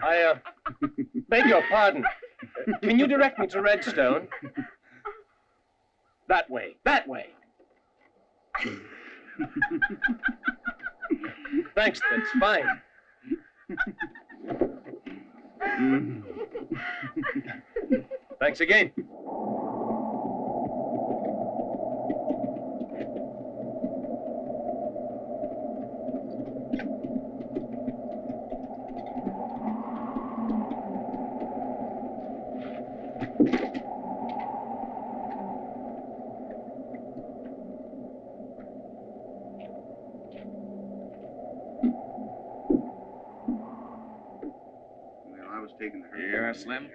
I beg your pardon. Can you direct me to Redstone? That way, that way. Thanks, that's fine. Thanks again. Here, Slim.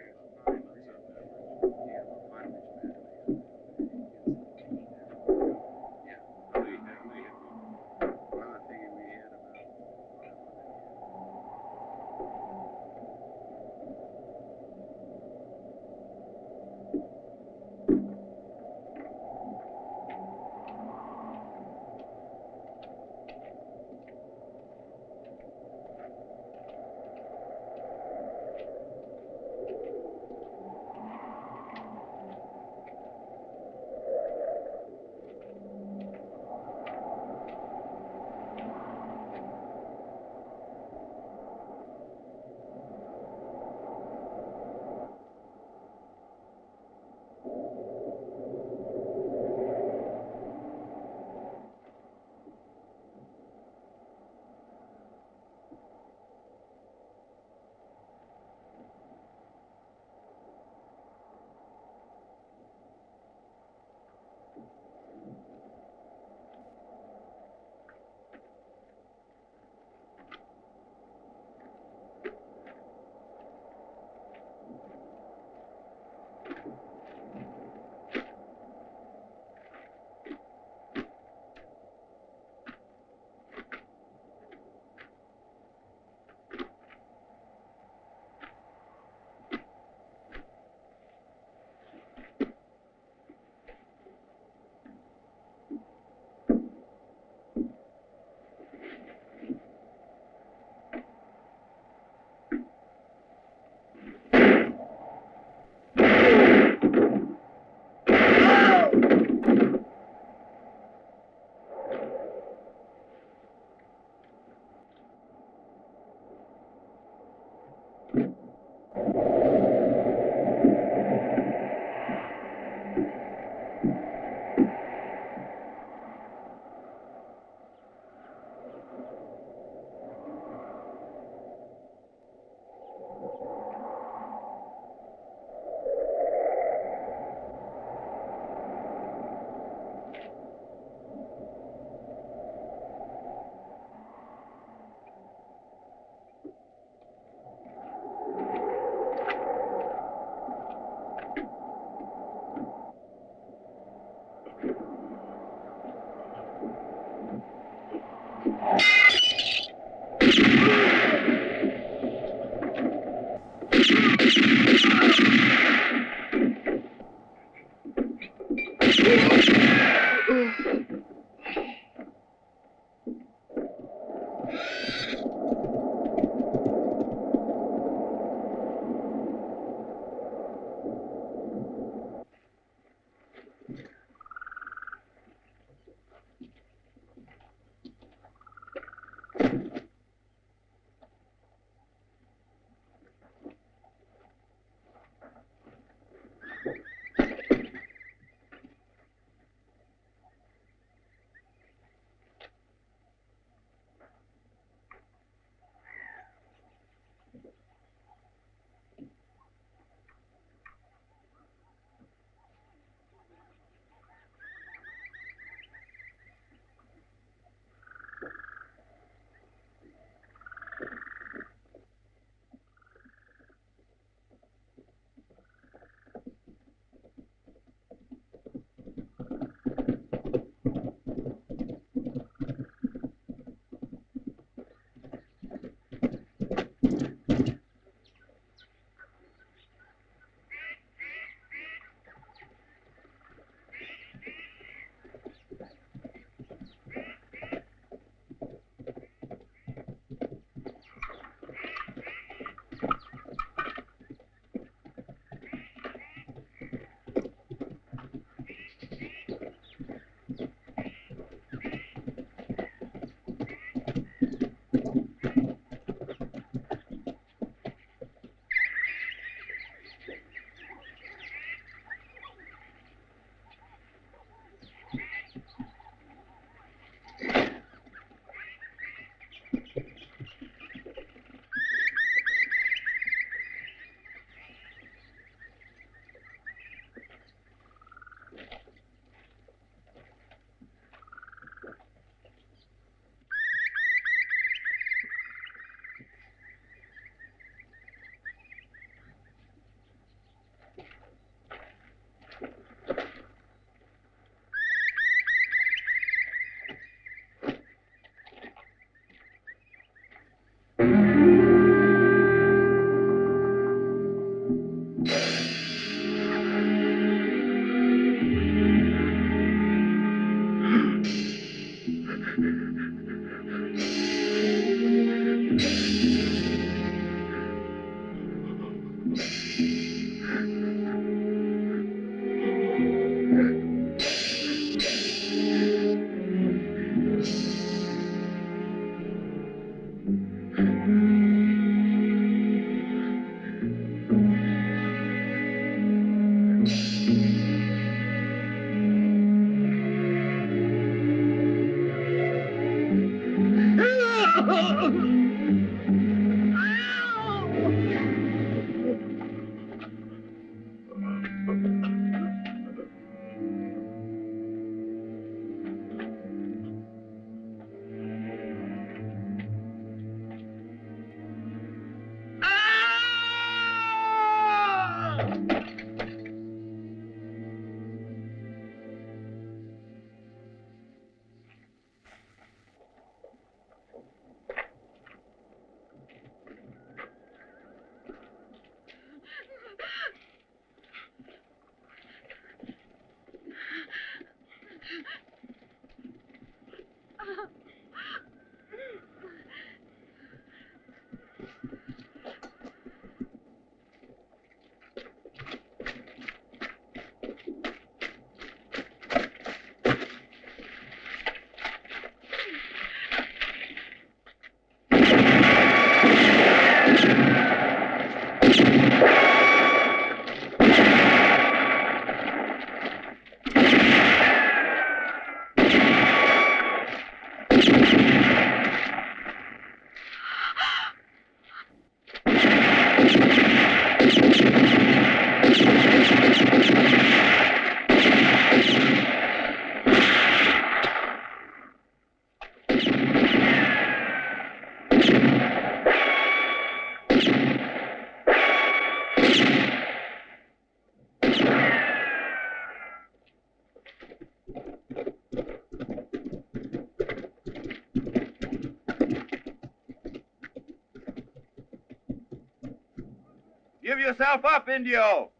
Give yourself up, Indio!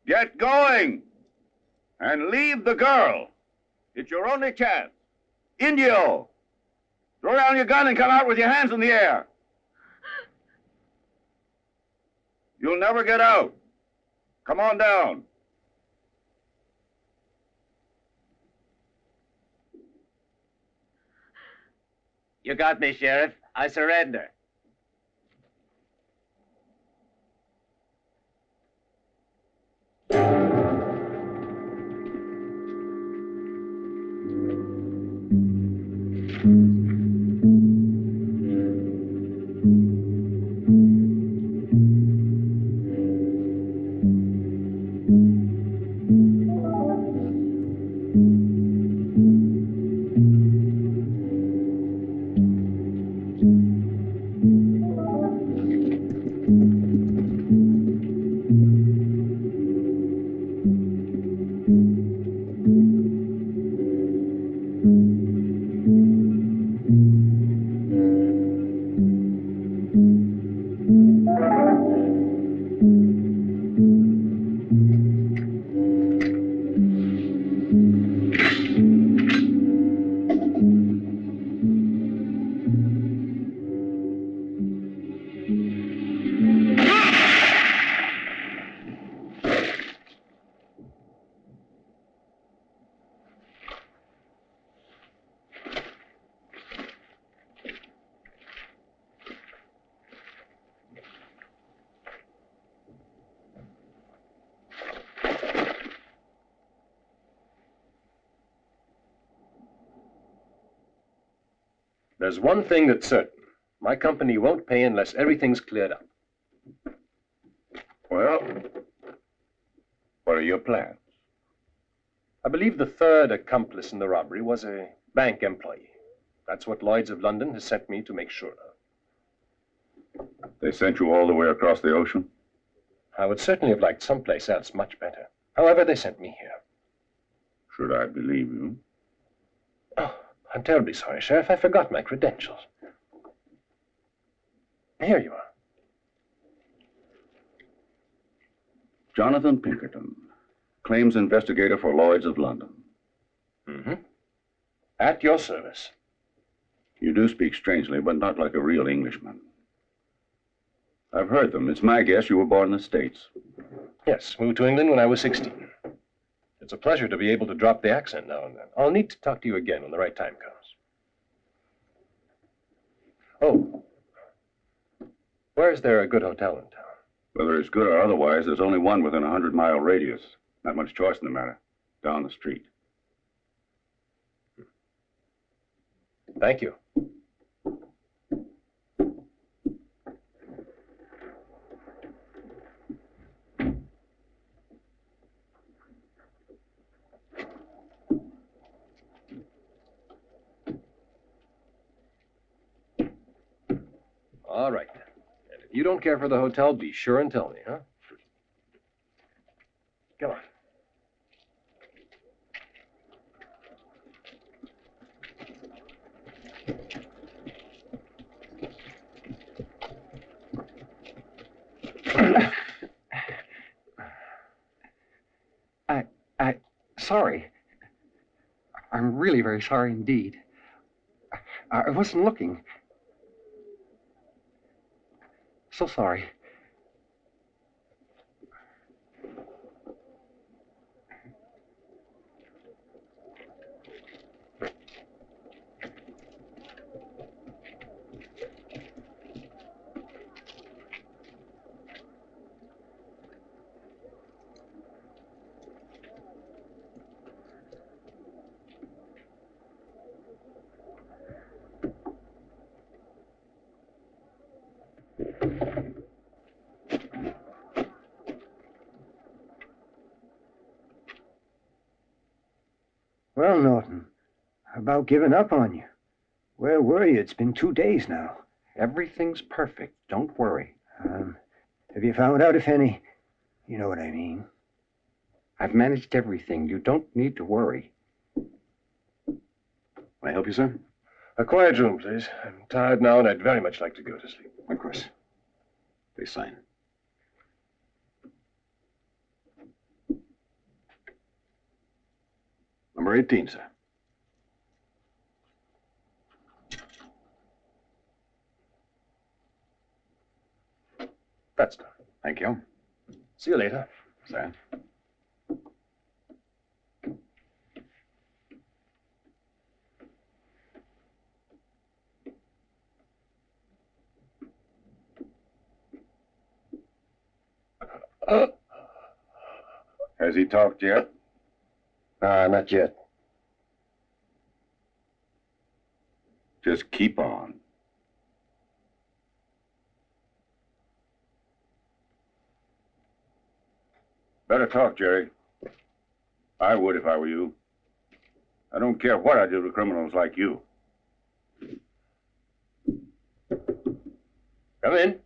Get going! And leave the girl. It's your only chance. Indio! Throw down your gun and come out with your hands in the air. You'll never get out. Come on down. You got me, Sheriff. I surrender. There's one thing that's certain. My company won't pay unless everything's cleared up. Well, what are your plans? I believe the third accomplice in the robbery was a bank employee. That's what Lloyds of London has sent me to make sure of. They sent you all the way across the ocean? I would certainly have liked someplace else much better. However, they sent me here. Should I believe you? Oh, I'm terribly sorry, Sheriff. I forgot my credentials. Here you are. Jonathan Pinkerton, claims investigator for Lloyds of London. Mm-hmm. At your service. You do speak strangely, but not like a real Englishman. I've heard them. It's my guess you were born in the States. Yes, moved to England when I was 16. It's a pleasure to be able to drop the accent now and then. I'll need to talk to you again when the right time comes. Oh. Where is there a good hotel in town? Whether it's good or otherwise, there's only one within a 100-mile radius. Not much choice in the matter. Down the street. Thank you. All right. And if you don't care for the hotel, be sure and tell me, huh? Come on. Sorry. I'm really very sorry indeed. I wasn't looking. So sorry. Well, Norton, how about giving up on you? Where were you? It's been 2 days now. Everything's perfect. Don't worry. Have you found out if any... You know what I mean. I've managed everything. You don't need to worry. May I help you, sir? A quiet room, please. I'm tired now, and I'd very much like to go to sleep. Of course. Please sign. Number 18, sir. That's done. Thank you. See you later. Sir. Has he talked yet? Not yet. Just keep on. Better talk, Jerry. I would if I were you. I don't care what I do to criminals like you. Come in.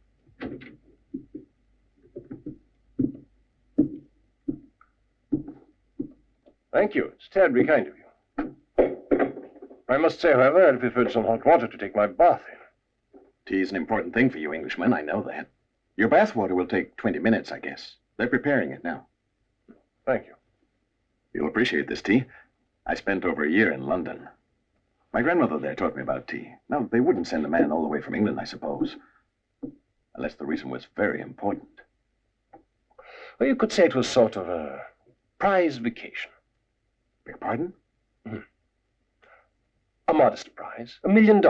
Thank you. It's terribly kind of you. I must say, however, I'd preferred some hot water to take my bath in. Tea's an important thing for you Englishmen, I know that. Your bath water will take 20 minutes, I guess. They're preparing it now. Thank you. You'll appreciate this tea. I spent over a year in London. My grandmother there taught me about tea. Now, they wouldn't send a man all the way from England, I suppose. Unless the reason was very important. Well, you could say it was sort of a prize vacation. Beg pardon? A modest prize. $1 million.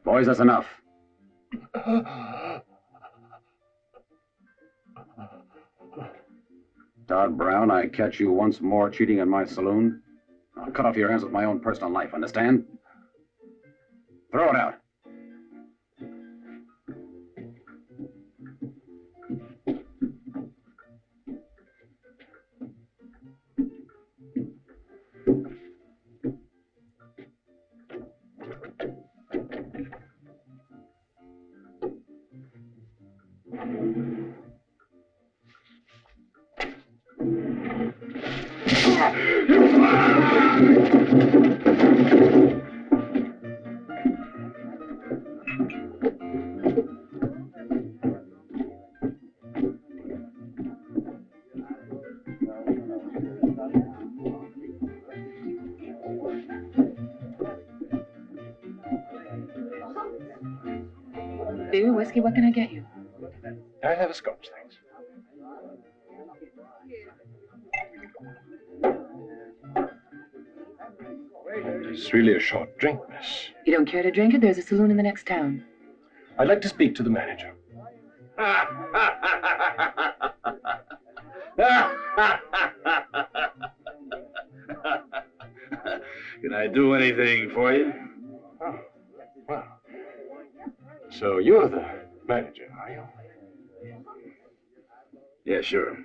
Boys, that's enough. Todd Brown, I catch you once more cheating in my saloon. I'll cut off your hands with my own personal knife, understand? Throw it out. whiskey. What can I get you? I have a scotch, thanks. It's really a short drink, miss. You don't care to drink it? There's a saloon in the next town. I'd like to speak to the manager. Can I do anything for you? Oh, well. So you're the manager, are you? Yeah, sure.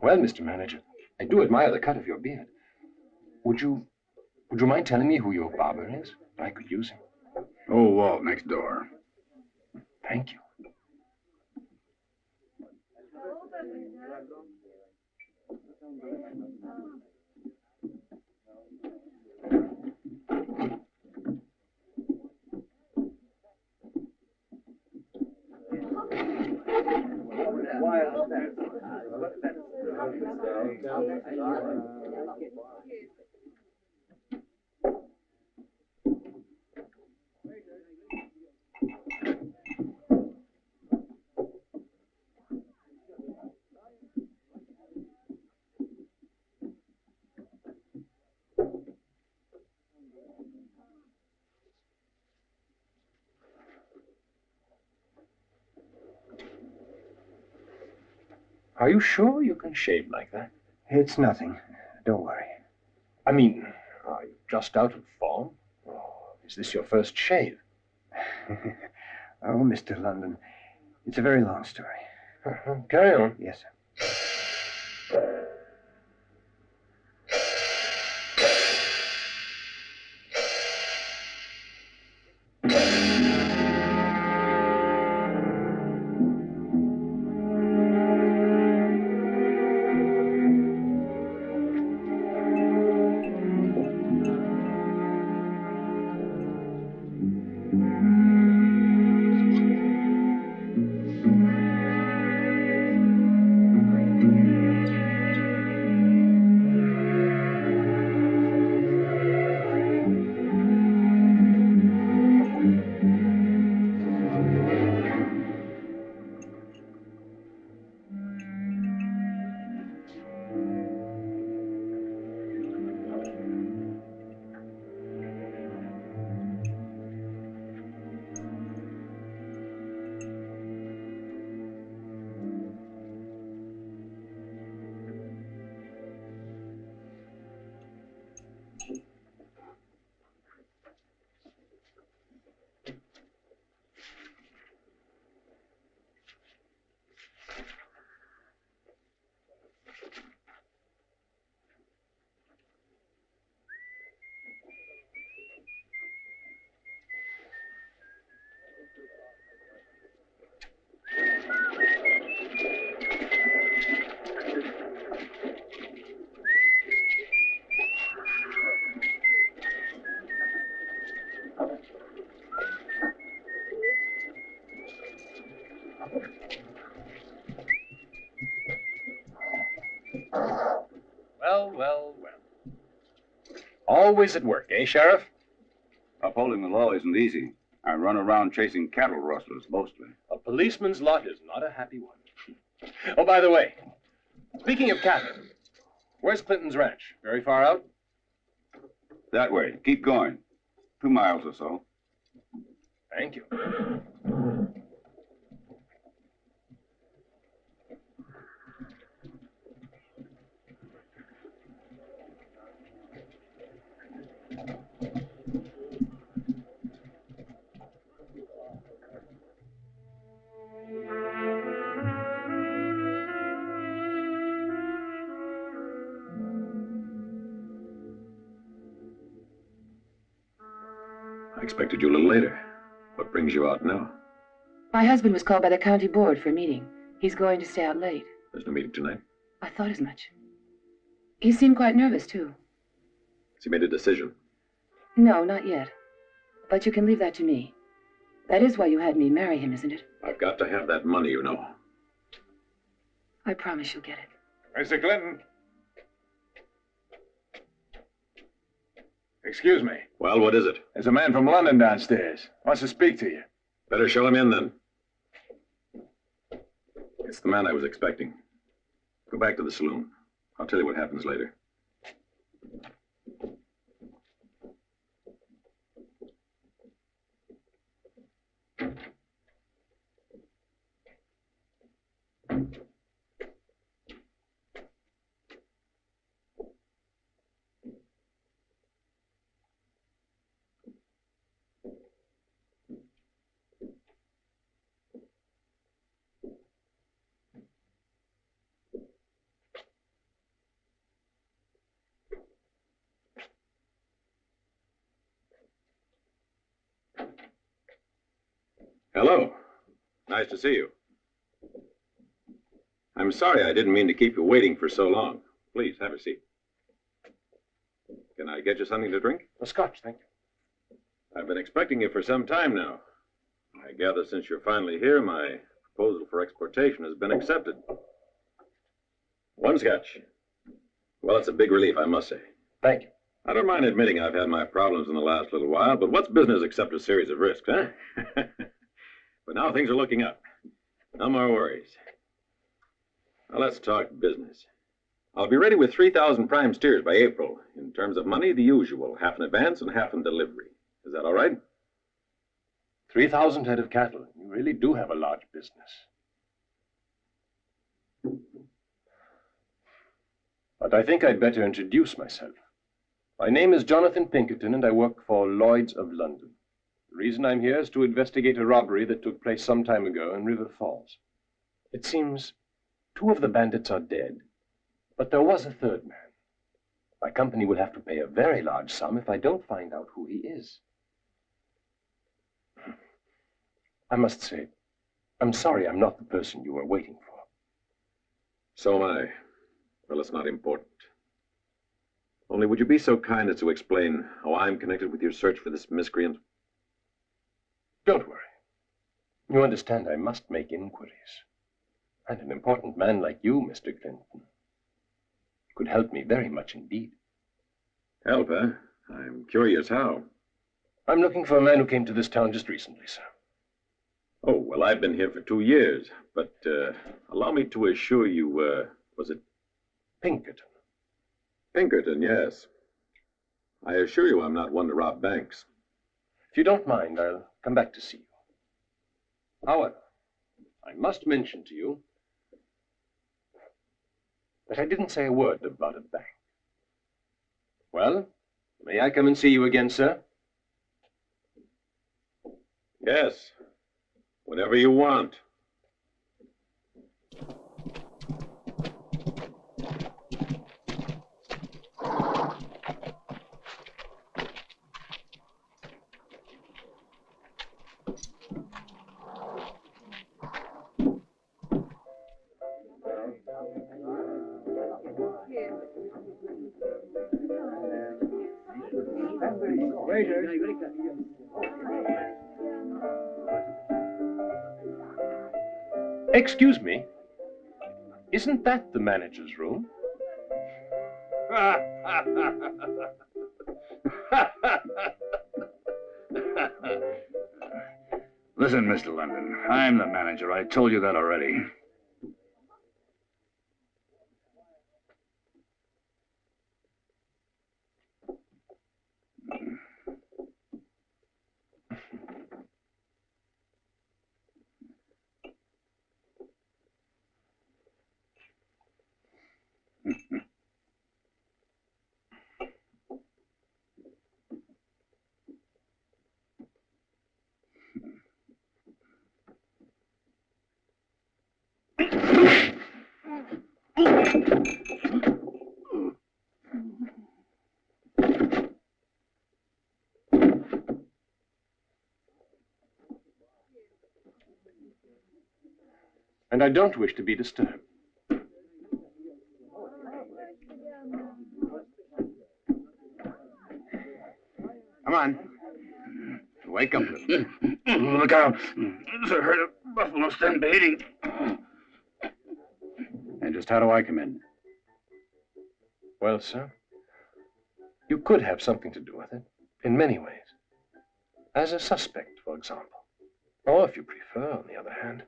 Well, Mr. Manager, I do admire the cut of your beard. Would you mind telling me who your barber is? I could use him. Oh, Walt, next door. Thank you. Are you sure you can shave like that? It's nothing. Don't worry. I mean, are you just out of form? Or is this your first shave? Oh, Mr. London, it's a very long story. Carry on. Yes, sir. Well. Always at work, eh, Sheriff? Upholding the law isn't easy. I run around chasing cattle rustlers mostly. A policeman's lot is not a happy one. Oh, by the way, speaking of cattle, where's Clinton's ranch? Very far out? That way. Keep going. 2 miles or so. Thank you. I expected you a little later. What brings you out now? My husband was called by the county board for a meeting. He's going to stay out late. There's no meeting tonight. I thought as much. He seemed quite nervous, too. Has he made a decision? No, not yet. But you can leave that to me. That is why you had me marry him, isn't it? I've got to have that money, you know. I promise you'll get it. Mr. Clinton. Excuse me. Well, what is it? There's a man from London downstairs. Wants to speak to you. Better show him in, then. It's the man I was expecting. Go back to the saloon. I'll tell you what happens later. Hello. Nice to see you. I'm sorry I didn't mean to keep you waiting for so long. Please, have a seat. Can I get you something to drink? A scotch, thank you. I've been expecting you for some time now. I gather since you're finally here, my proposal for exportation has been accepted. One scotch. Well, it's a big relief, I must say. Thank you. I don't mind admitting I've had my problems in the last little while, but what's business except a series of risks, huh? But now things are looking up. No more worries. Now let's talk business. I'll be ready with 3,000 prime steers by April. In terms of money, the usual, half in advance and half in delivery. Is that all right? 3,000 head of cattle. You really do have a large business. But I think I'd better introduce myself. My name is Jonathan Pinkerton, and I work for Lloyds of London. The reason I'm here is to investigate a robbery that took place some time ago in River Falls. It seems 2 of the bandits are dead, but there was a 3rd man. My company will have to pay a very large sum if I don't find out who he is. I must say, I'm sorry I'm not the person you were waiting for. So am I. Well, it's not important. Only would you be so kind as to explain how I'm connected with your search for this miscreant? Don't worry. You understand I must make inquiries. And an important man like you, Mr. Clinton, could help me very much indeed. Help, huh? I'm curious how. I'm looking for a man who came to this town just recently, sir. Oh, well, I've been here for 2 years, but allow me to assure you, was it Pinkerton? Pinkerton, yes. I assure you I'm not one to rob banks. If you don't mind, I'll come back to see you. However, I must mention to you that I didn't say a word about a bank. Well, may I come and see you again, sir? Yes. Whenever you want. Excuse me. Isn't that the manager's room? Listen, Mr. London, I'm the manager. I told you that already. And I don't wish to be disturbed. Come on. Wake up. Look out. There's a herd of buffalo stampeding. Just how do I come in? Well, sir, you could have something to do with it, in many ways. As a suspect, for example. Or, if you prefer, on the other hand,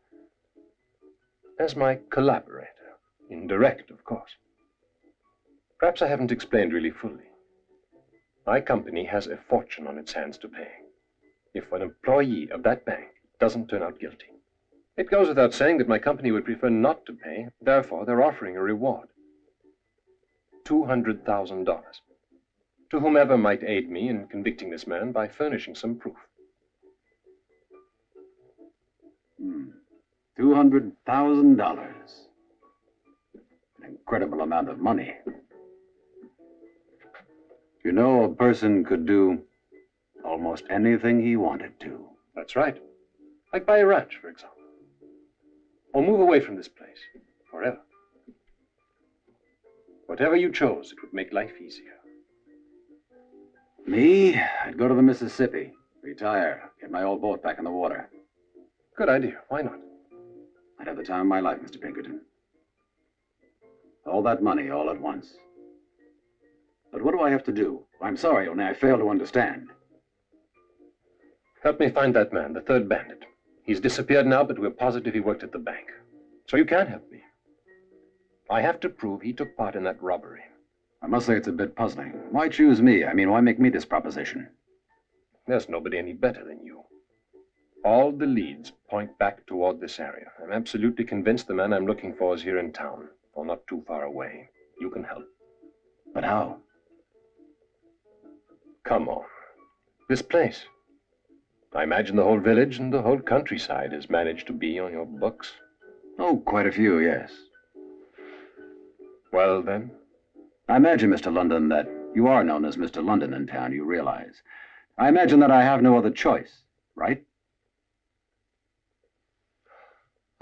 as my collaborator. Indirect, of course. Perhaps I haven't explained really fully. My company has a fortune on its hands to pay if an employee of that bank doesn't turn out guilty. It goes without saying that my company would prefer not to pay. Therefore, they're offering a reward. $200,000 to whomever might aid me in convicting this man by furnishing some proof. $200,000. An incredible amount of money. You know, a person could do almost anything he wanted to. That's right. Like buy a ranch, for example. Or move away from this place forever. Whatever you chose, it would make life easier. Me? I'd go to the Mississippi, retire, get my old boat back in the water. Good idea. Why not? I'd have the time of my life, Mr. Pinkerton. All that money all at once. But what do I have to do? I'm sorry, only I fail to understand. Help me find that man, the third bandit. He's disappeared now, but we're positive he worked at the bank. So you can help me. I have to prove he took part in that robbery. I must say it's a bit puzzling. Why choose me? I mean, why make me this proposition? There's nobody any better than you. All the leads point back toward this area. I'm absolutely convinced the man I'm looking for is here in town, or not too far away. You can help. But how? Come on. This place. I imagine the whole village and the whole countryside has managed to be on your books. Oh, quite a few, yes. Well, then? I imagine, Mr. London, that you are known as Mr. London in town, you realize. I imagine that I have no other choice, right?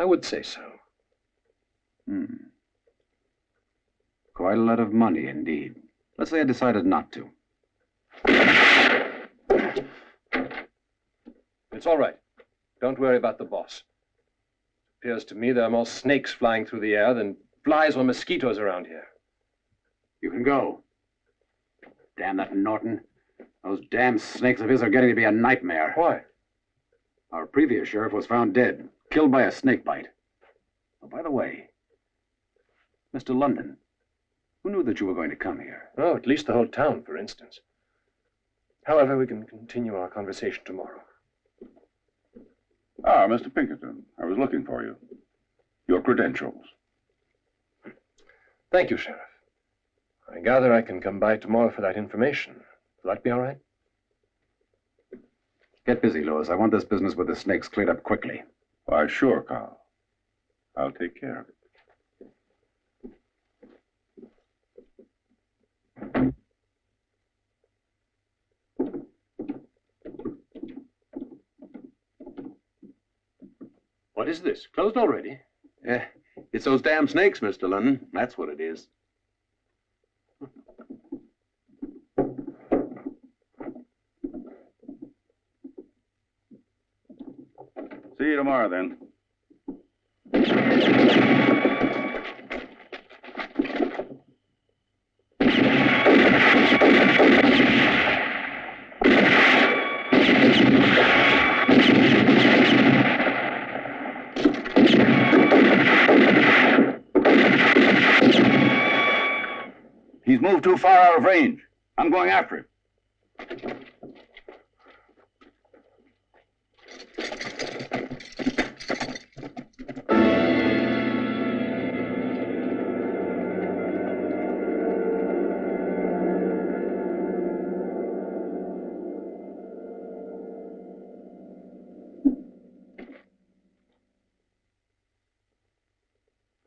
I would say so. Quite a lot of money, indeed. Let's say I decided not to. It's all right. Don't worry about the boss. It appears to me there are more snakes flying through the air than flies or mosquitoes around here. You can go. Damn that Norton. Those damn snakes of his are getting to be a nightmare. Why? Our previous sheriff was found dead, killed by a snake bite. Oh, by the way, Mr. London, who knew that you were going to come here? Oh, at least the whole town, for instance. However, we can continue our conversation tomorrow. Ah, Mr. Pinkerton, I was looking for you. Your credentials. Thank you, Sheriff. I gather I can come by tomorrow for that information. Will that be all right? Get busy, Lewis. I want this business with the snakes cleared up quickly. Why, sure, Carl. I'll take care of it. What is this? Closed already? It's those damn snakes, Mr. London. That's what it is. See you tomorrow, then. He's moved too far out of range. I'm going after him.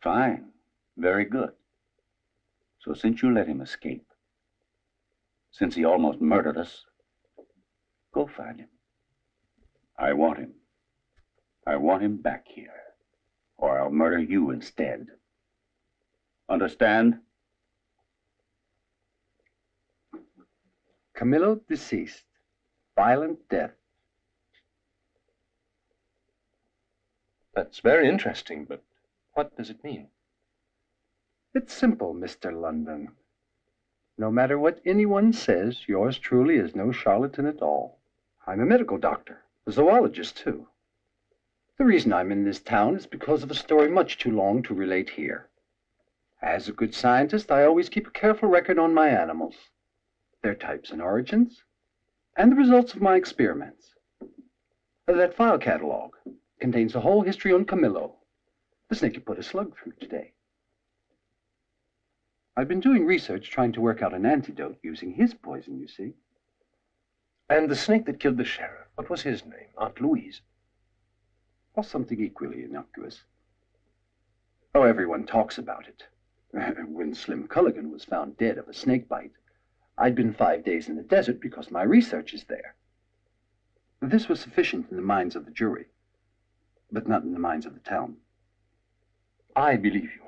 Fine. Very good. So since you let him escape, since he almost murdered us, go find him. I want him. I want him back here, or I'll murder you instead. Understand? Camillo deceased. Violent death. That's very interesting, but what does it mean? It's simple, Mr. London. No matter what anyone says, yours truly is no charlatan at all. I'm a medical doctor, a zoologist, too. The reason I'm in this town is because of a story much too long to relate here. As a good scientist, I always keep a careful record on my animals, their types and origins, and the results of my experiments. That file catalog contains a whole history on Camillo, the snake you put a slug through today. I've been doing research trying to work out an antidote using his poison, you see. And the snake that killed the sheriff, what was his name? Aunt Louise? Or something equally innocuous. Oh, everyone talks about it. When Slim Culligan was found dead of a snake bite, I'd been 5 days in the desert because my research is there. This was sufficient in the minds of the jury, but not in the minds of the town. I believe you.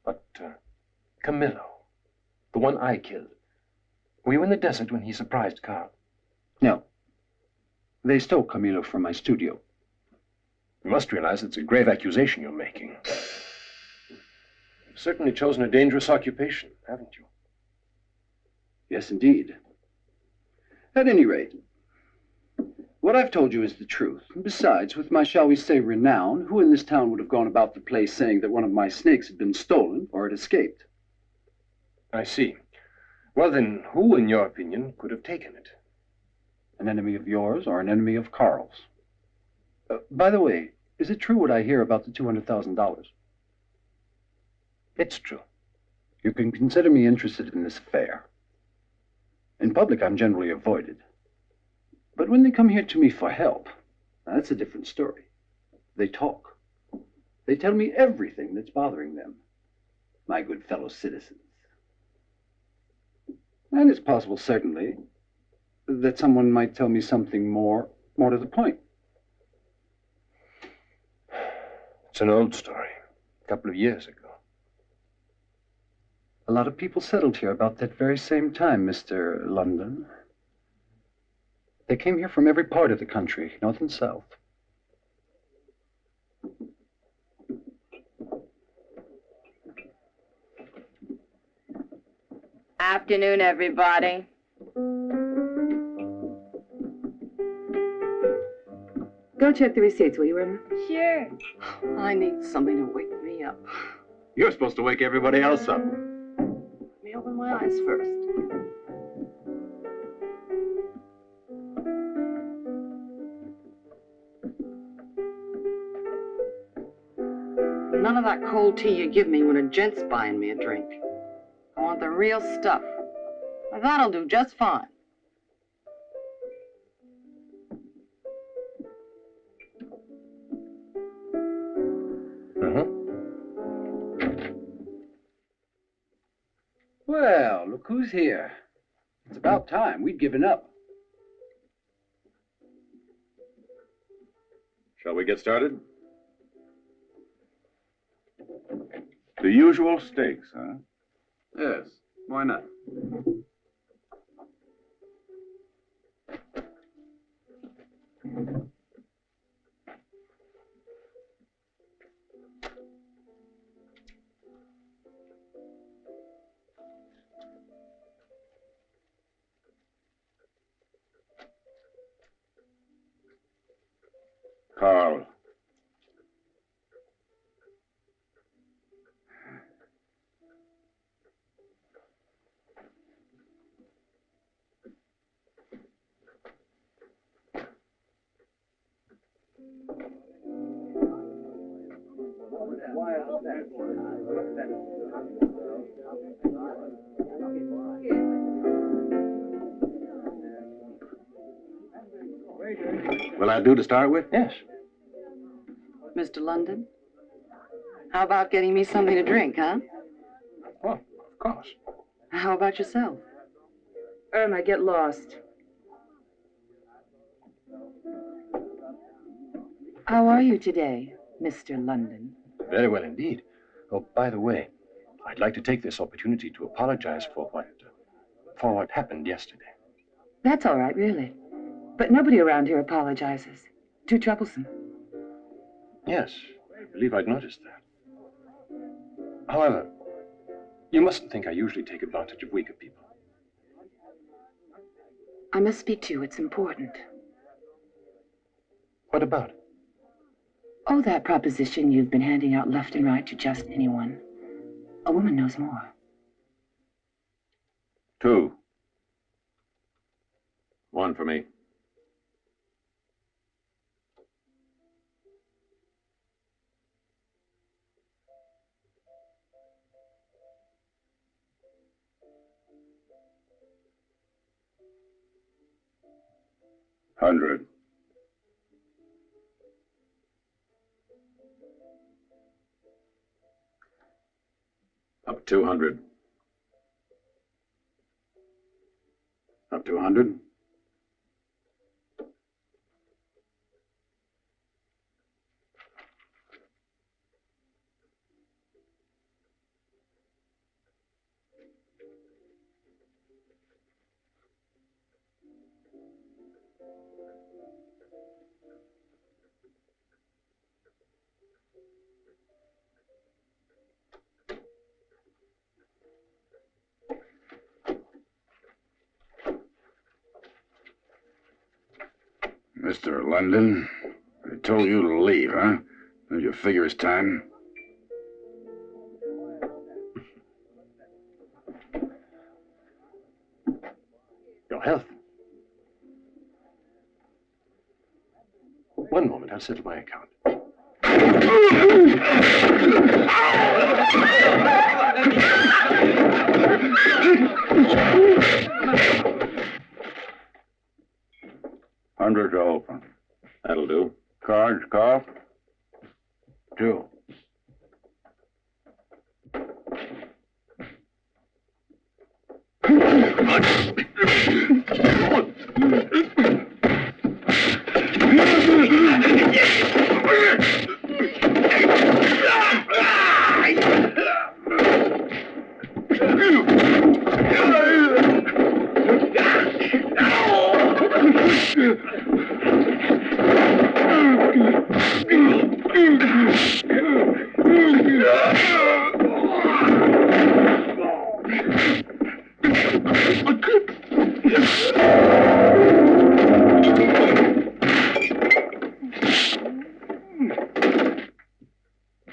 But, Camillo, the one I killed, were you in the desert when he surprised Carl? No. They stole Camillo from my studio. You must realize it's a grave accusation you're making. You've certainly chosen a dangerous occupation, haven't you? Yes, indeed. At any rate, what I've told you is the truth. And besides, with my, shall we say, renown, who in this town would have gone about the place saying that one of my snakes had been stolen or had escaped? I see. Well, then, who, in your opinion, could have taken it? An enemy of yours or an enemy of Carl's? By the way, is it true what I hear about the $200,000? It's true. You can consider me interested in this affair. In public, I'm generally avoided. But when they come here to me for help, that's a different story. They talk. They tell me everything that's bothering them, my good fellow citizens. And it's possible, certainly, that someone might tell me something more to the point. It's an old story, a couple of years ago. A lot of people settled here about that very same time, Mr. London. They came here from every part of the country, north and south. Afternoon, everybody. Go check the receipts, will you, Irma? Sure. I need something to wake me up. You're supposed to wake everybody else up. Let me open my eyes first. None of that cold tea you give me when a gent's buying me a drink. I want the real stuff. That'll do just fine. Well, look who's here. It's about time. We'd given up. Shall we get started? The usual stakes, huh? Yes, why not? Carl. Will that do to start with? Yes. Mr. London, how about getting me something to drink, huh? Well, of course. How about yourself? Irma, get lost. How are you today, Mr. London? Very well indeed. Oh, by the way, I'd like to take this opportunity to apologize for what happened yesterday. That's all right, really. But nobody around here apologizes. Too troublesome. Yes, I believe I'd noticed that. However, You mustn't think I usually take advantage of weaker people. I must speak to you. It's important. What about it? Oh, that proposition you've been handing out left and right to just anyone. A woman knows more. 2. 1 for me. $100. Up 200. Up to 100. Mr. London, I told you to leave, huh? Don't you figure it's time? Your health. One moment, I'll settle my account. $100 to open. That'll do. Cards, call. 2.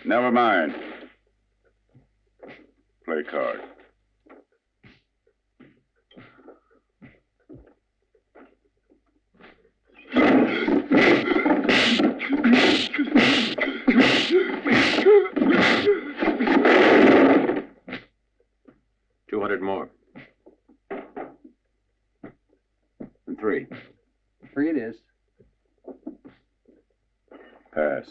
Never mind. Play card. $200 more. And 3. 3 it is. Pass.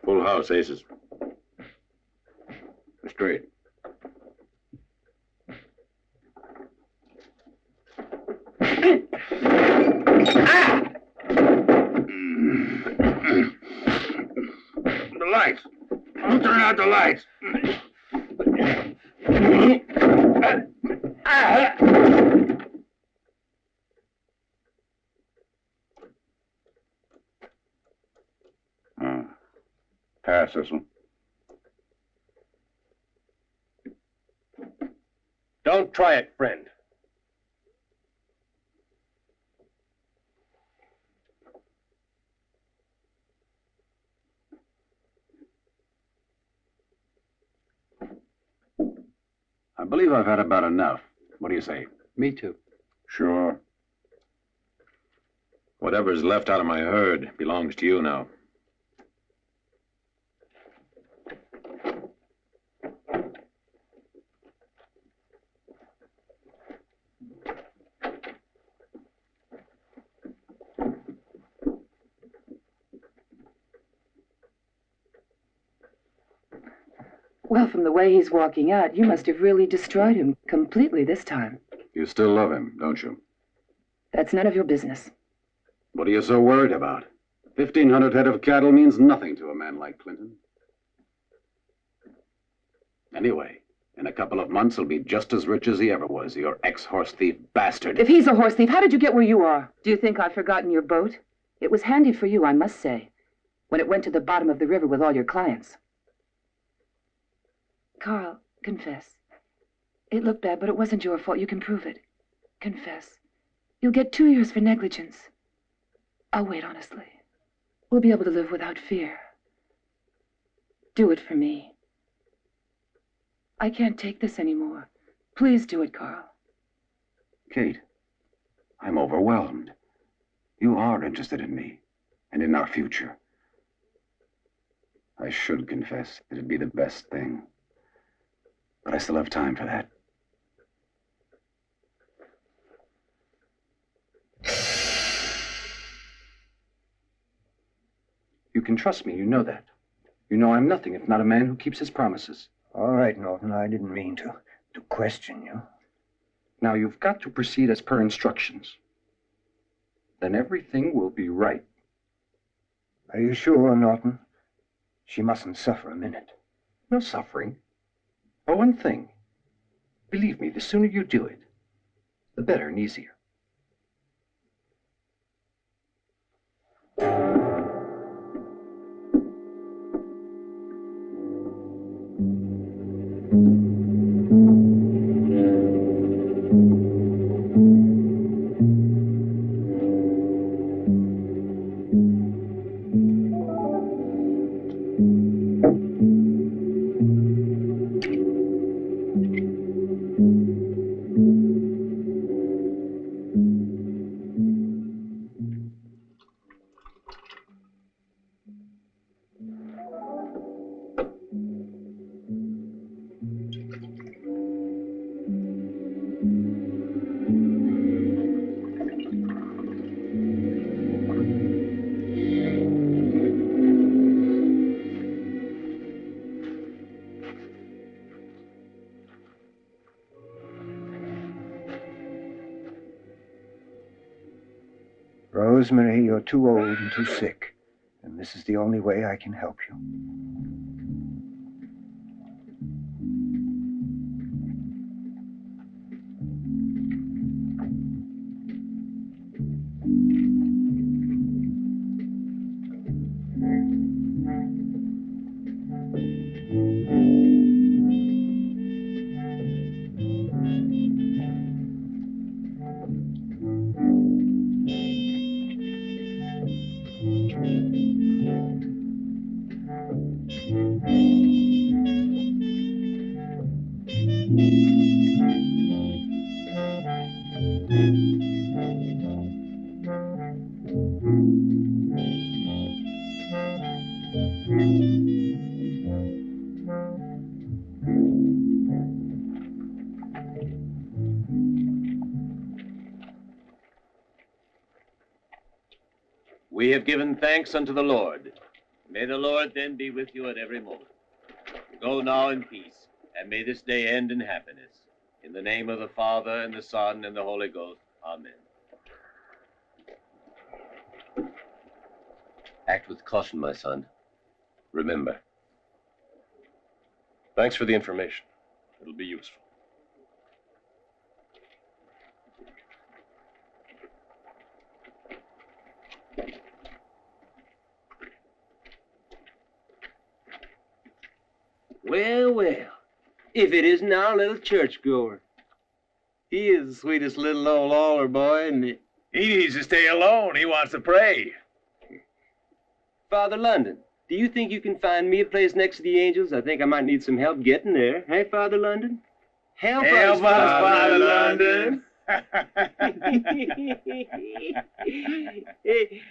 Full house, aces. Straight. The lights. I'll turn out the lights. Pass this one. Don't try it, friend. I believe I've had about enough. What do you say? Me too. Sure. Whatever's left out of my herd belongs to you now. Well, from the way he's walking out, you must have really destroyed him completely this time. You still love him, don't you? That's none of your business. What are you so worried about? 1,500 head of cattle means nothing to a man like Clinton. Anyway, in a couple of months, he'll be just as rich as he ever was, your ex-horse thief bastard. If he's a horse thief, how did you get where you are? Do you think I've forgotten your boat? It was handy for you, I must say. when it went to the bottom of the river with all your clients. Carl, confess. It looked bad, but it wasn't your fault. You can prove it. Confess. You'll get 2 years for negligence. I'll wait, honestly. We'll be able to live without fear. Do it for me. I can't take this anymore. Please do it, Carl. Kate, I'm overwhelmed. You are interested in me and in our future. I should confess. It'd be the best thing. But I still have time for that. You can trust me, you know that. You know I'm nothing if not a man who keeps his promises. All right, Norton, I didn't mean to question you. Now you've got to proceed as per instructions. Then everything will be right. Are you sure, Norton? She mustn't suffer a minute. No suffering. But one thing. Believe me, the sooner you do it, the better and easier. Rosemary, you're too old and too sick, and this is the only way I can help you. We have given thanks unto the Lord. May the Lord then be with you at every moment. Go now in peace, and may this day end in happiness. In the name of the Father, and the Son, and the Holy Ghost. Amen. Act with caution, my son. Remember. Thanks for the information. It'll be useful. Well, well, if it isn't our little churchgoer. He is the sweetest little old altar boy, and he needs to stay alone. He wants to pray. Father London, do you think you can find me a place next to the angels? I think I might need some help getting there. Hey, Father London? Help us, Father London. Hey.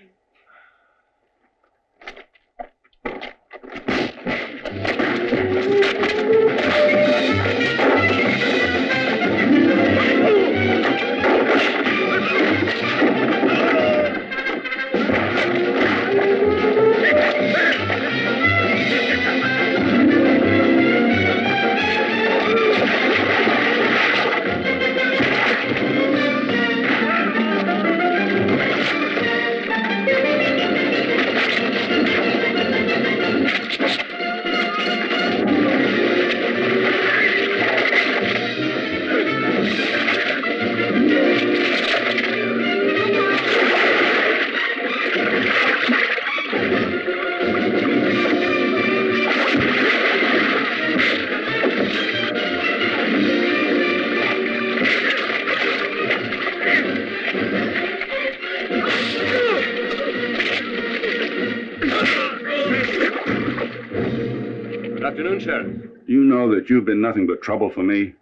You know that you've been nothing but trouble for me.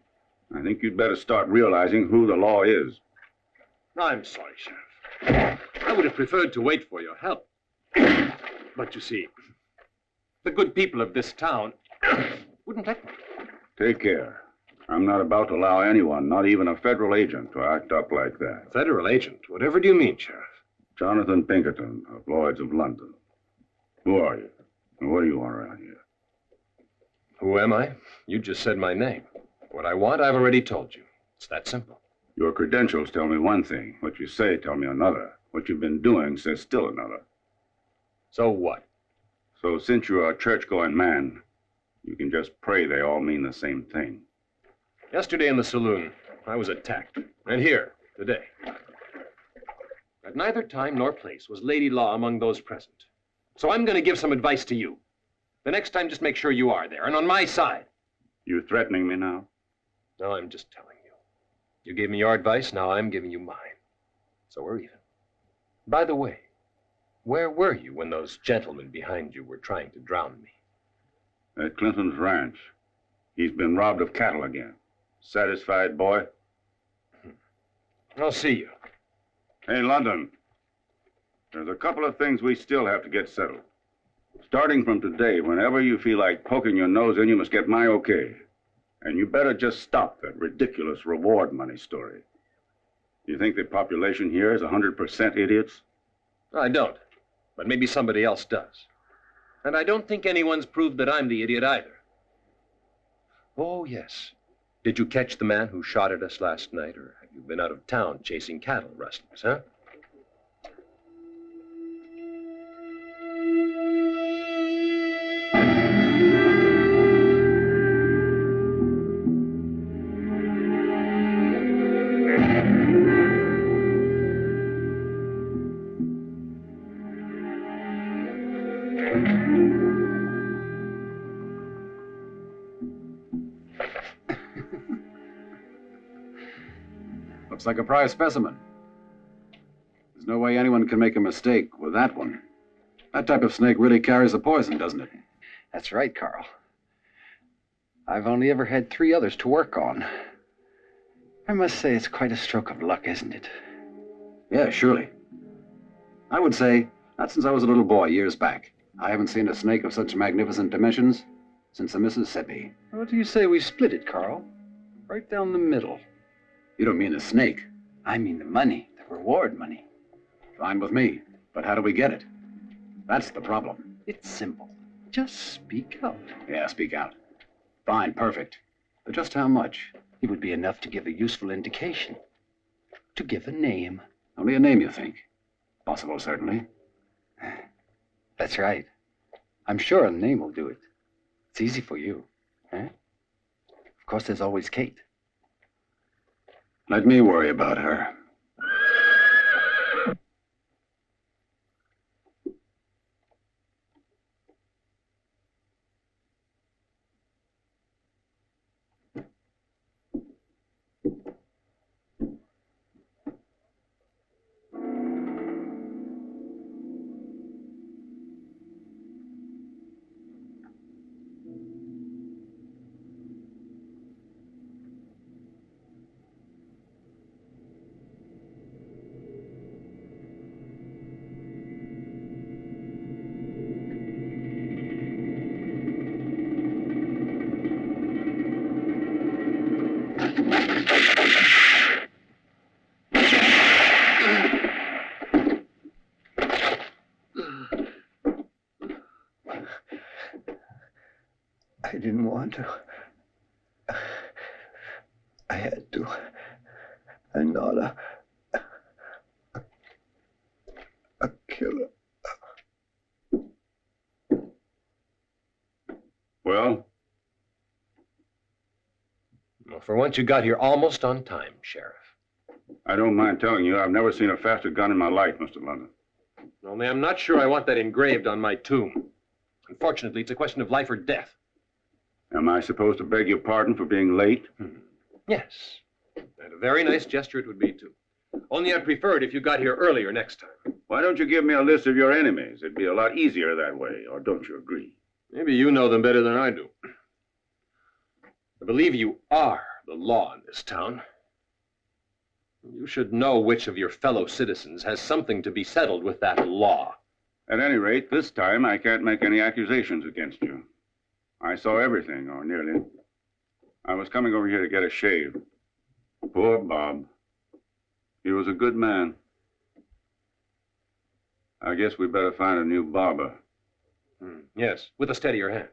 I think you'd better start realizing who the law is. I'm sorry, Sheriff. I would have preferred to wait for your help. But you see, the good people of this town wouldn't let me. Take care. I'm not about to allow anyone, not even a federal agent, to act up like that. Federal agent? Whatever do you mean, Sheriff? Jonathan Pinkerton of Lloyds of London. Who are you? And what do you want around here? Who am I? You just said my name. What I want, I've already told you. It's that simple. Your credentials tell me one thing. What you say tell me another. What you've been doing says still another. So what? So since you're a church-going man, you can just pray they all mean the same thing. Yesterday in the saloon, I was attacked. And here, today. At neither time nor place was Lady Law among those present. So I'm going to give some advice to you. The next time, just make sure you are there, and on my side. You threatening me now? No, I'm just telling you. You gave me your advice, now I'm giving you mine. So we're even. By the way, where were you when those gentlemen behind you were trying to drown me? At Clinton's ranch. He's been robbed of cattle again. Satisfied, boy? I'll see you. Hey, London. There's a couple of things we still have to get settled. Starting from today, whenever you feel like poking your nose in, you must get my okay. And you better just stop that ridiculous reward money story. You think the population here is 100% idiots? I don't. But maybe somebody else does. And I don't think anyone's proved that I'm the idiot either. Oh, yes. Did you catch the man who shot at us last night, or have you been out of town chasing cattle rustlers, huh? Looks like a prize specimen. There's no way anyone can make a mistake with that one. That type of snake really carries the poison, doesn't it? That's right, Carl. I've only ever had 3 others to work on. I must say it's quite a stroke of luck, isn't it? Yeah, surely. I would say, not since I was a little boy years back. I haven't seen a snake of such magnificent dimensions since the Mississippi. What do you say we split it, Carl? Right down the middle. You don't mean the snake. I mean the money, the reward money. Fine with me, but how do we get it? That's the problem. It's simple. Just speak out. Yeah, speak out. Fine, perfect. But just how much? It would be enough to give a useful indication. To give a name. Only a name, you think? Possible, certainly. That's right. I'm sure a name will do it. It's easy for you, eh? Of course, there's always Kate. Let me worry about her. I didn't want to. I had to. I'm not a killer. Well? Well, for once, you got here almost on time, Sheriff. I don't mind telling you, I've never seen a faster gun in my life, Mr. London. Only I'm not sure I want that engraved on my tomb. Unfortunately, it's a question of life or death. Am I supposed to beg your pardon for being late? Yes. And a very nice gesture it would be, too. Only I'd prefer it if you got here earlier next time. Why don't you give me a list of your enemies? It'd be a lot easier that way, or don't you agree? Maybe you know them better than I do. I believe you are the law in this town. You should know which of your fellow citizens has something to be settled with that law. At any rate, this time I can't make any accusations against you. I saw everything, or nearly. I was coming over here to get a shave. Poor Bob. He was a good man. I guess we better find a new barber. Yes, with a steadier hand.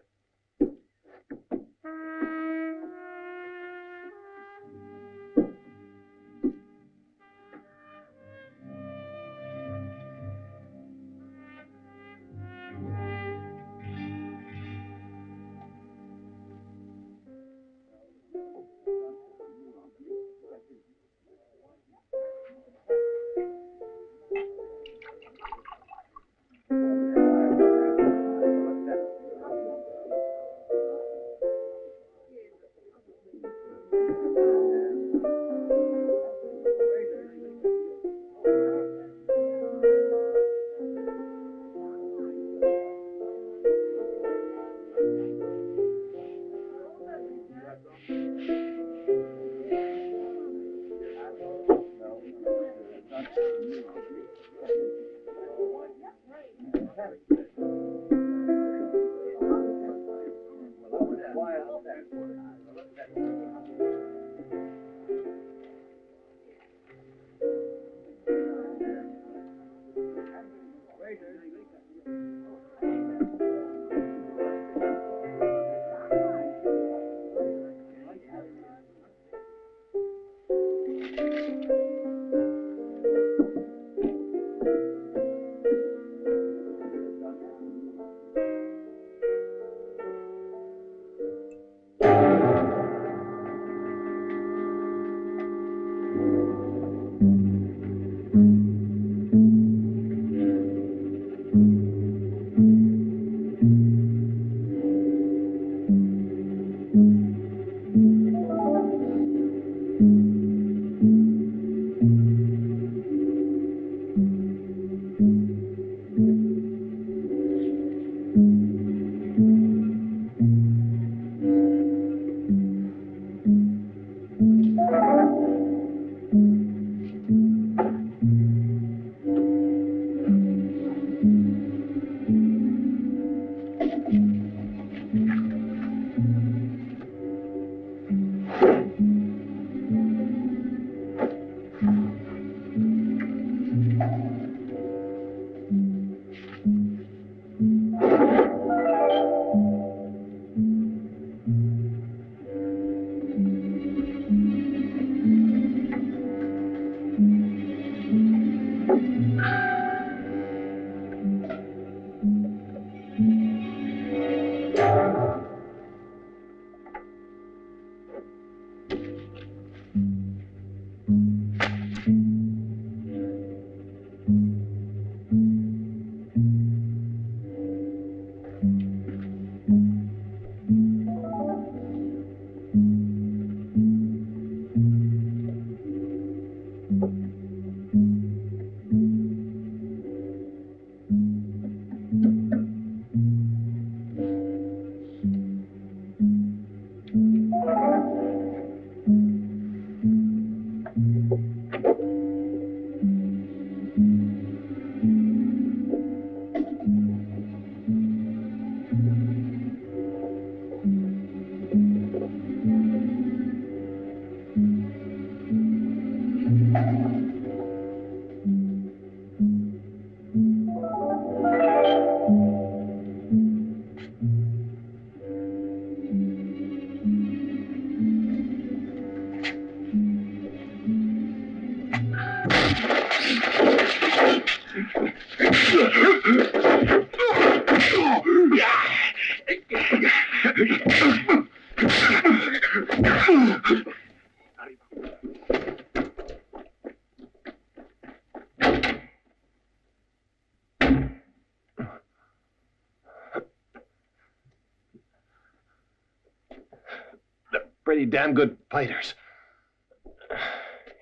Pretty damn good fighters.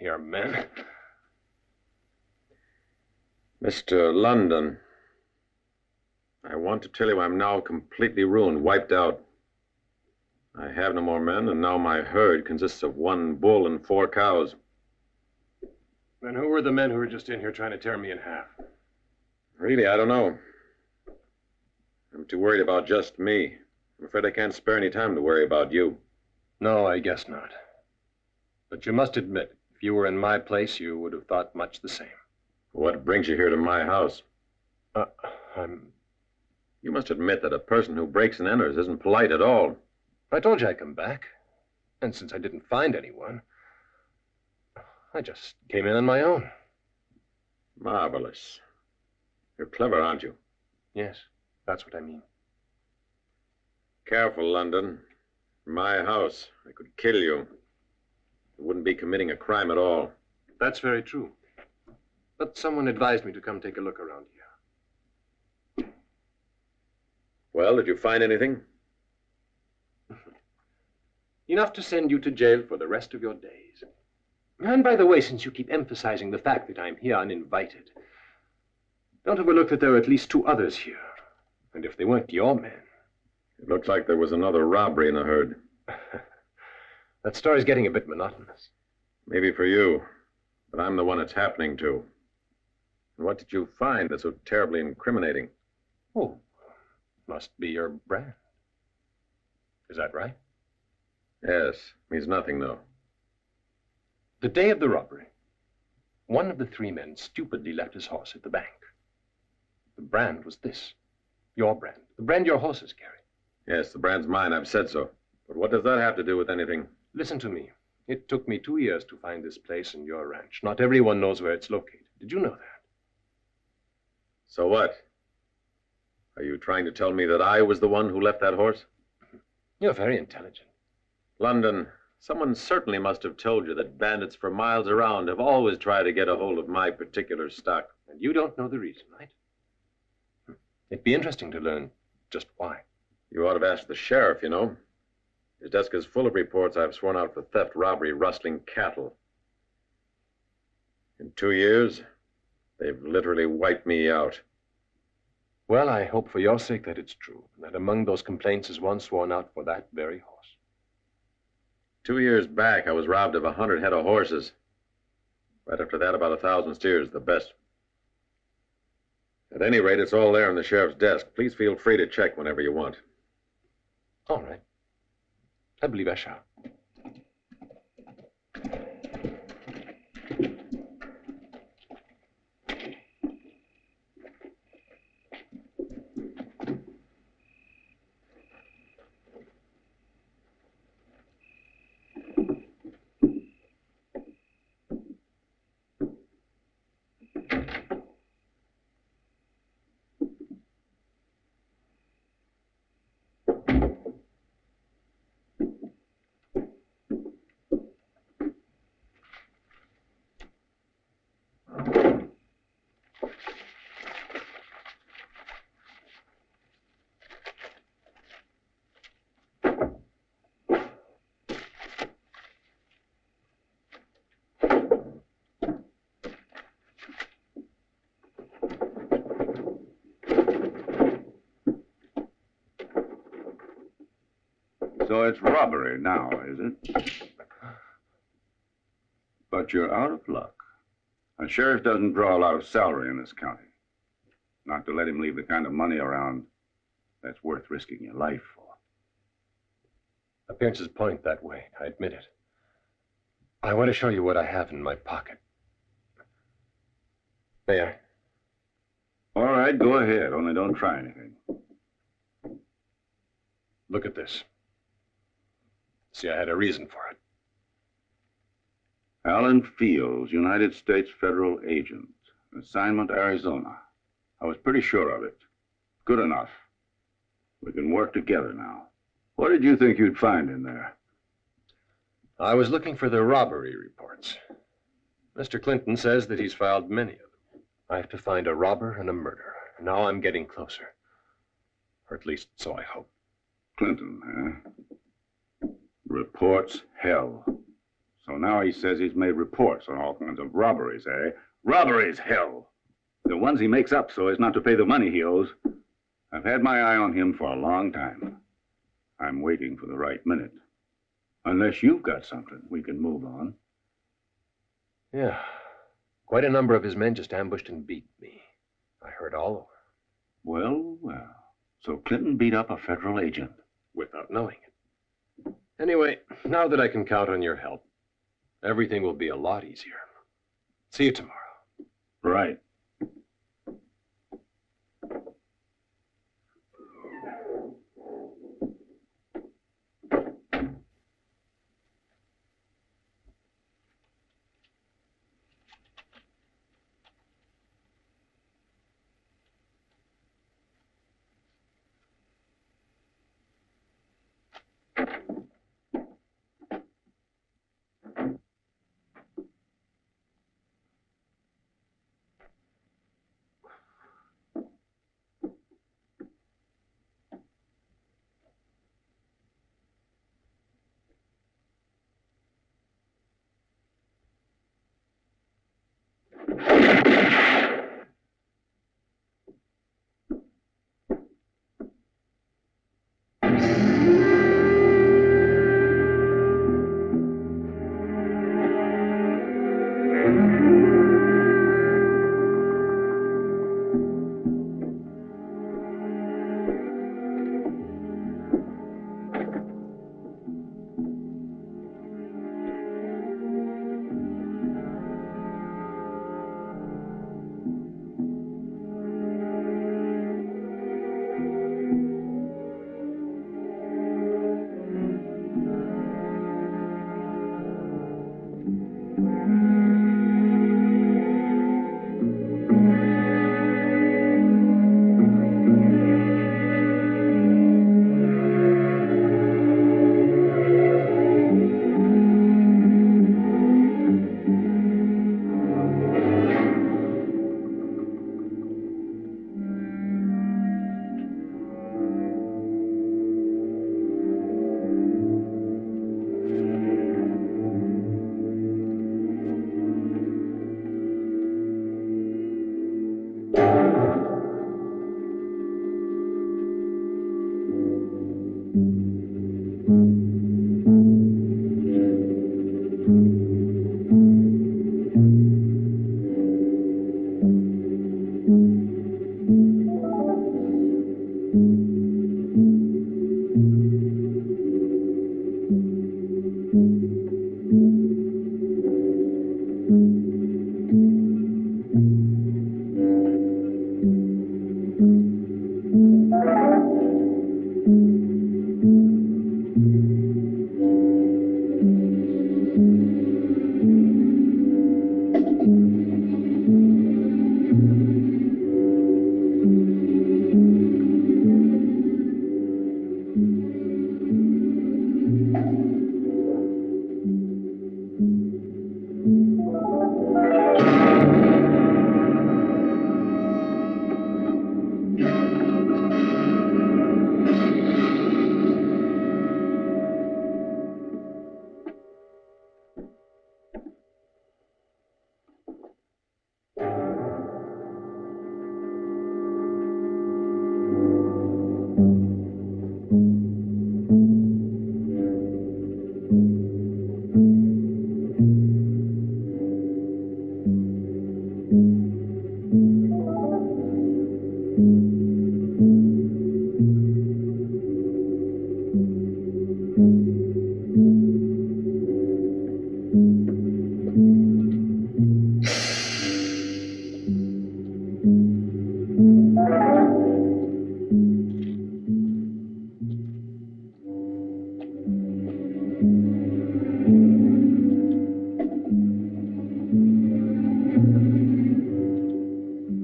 Your men. Mr. London, I want to tell you I'm now completely ruined, wiped out. I have no more men, and now my herd consists of 1 bull and 4 cows. Then who were the men who were just in here trying to tear me in half? Really, I don't know. I'm too worried about just me. I'm afraid I can't spare any time to worry about you. No, I guess not. But you must admit, if you were in my place, you would have thought much the same. What brings you here to my house? You must admit that a person who breaks and enters isn't polite at all. I told you I'd come back. And since I didn't find anyone, I just came in on my own. Marvelous. You're clever, aren't you? Yes, that's what I mean. Careful, London. My house. I could kill you. You wouldn't be committing a crime at all. That's very true. But someone advised me to come take a look around here. Well, did you find anything? Enough to send you to jail for the rest of your days. And by the way, since you keep emphasizing the fact that I'm here uninvited, don't overlook that there are at least 2 others here. And if they weren't your men... It looks like there was another robbery in the herd. That story's getting a bit monotonous. Maybe for you, but I'm the one it's happening to. And what did you find that's so terribly incriminating? Oh, must be your brand. Is that right? Yes, means nothing, though. The day of the robbery, one of the 3 men stupidly left his horse at the bank. The brand was this. Your brand. The brand your horses carry. Yes, the brand's mine. I've said so. But what does that have to do with anything? Listen to me. It took me 2 years to find this place and your ranch. Not everyone knows where it's located. Did you know that? So what? Are you trying to tell me that I was the one who left that horse? You're very intelligent. London, someone certainly must have told you that bandits for miles around have always tried to get a hold of my particular stock. And you don't know the reason, right? It'd be interesting to learn just why. You ought to have asked the sheriff, you know. His desk is full of reports I've sworn out for theft, robbery, rustling cattle. In 2 years, they've literally wiped me out. Well, I hope for your sake that it's true, and that among those complaints is one sworn out for that very horse. 2 years back, I was robbed of 100 head of horses. Right after that, about 1,000 steers, the best. At any rate, it's all there in the sheriff's desk. Please feel free to check whenever you want. All right. I believe I shall. So it's robbery now, is it? But you're out of luck. A sheriff doesn't draw a lot of salary in this county. Not to let him leave the kind of money around that's worth risking your life for. Appearances point that way, I admit it. I want to show you what I have in my pocket. May I? All right, go ahead, only don't try anything. Look at this. See, I had a reason for it. Alan Fields, United States Federal Agent, assignment Arizona. I was pretty sure of it. Good enough. We can work together now. What did you think you'd find in there? I was looking for the robbery reports. Mr. Clinton says that he's filed many of them. I have to find a robber and a murderer. Now I'm getting closer. Or at least, so I hope. Clinton, huh? Reports, hell. So now he says he's made reports on all kinds of robberies, eh? Robberies, hell. The ones he makes up so as not to pay the money he owes. I've had my eye on him for a long time. I I'm waiting for the right minute. Unless you've got something, we can move on. Yeah. Quite a number of his men just ambushed and beat me. I heard all over. Well, well. So Clinton beat up a federal agent. Without knowing it. Anyway, now that I can count on your help, everything will be a lot easier. See you tomorrow. Right.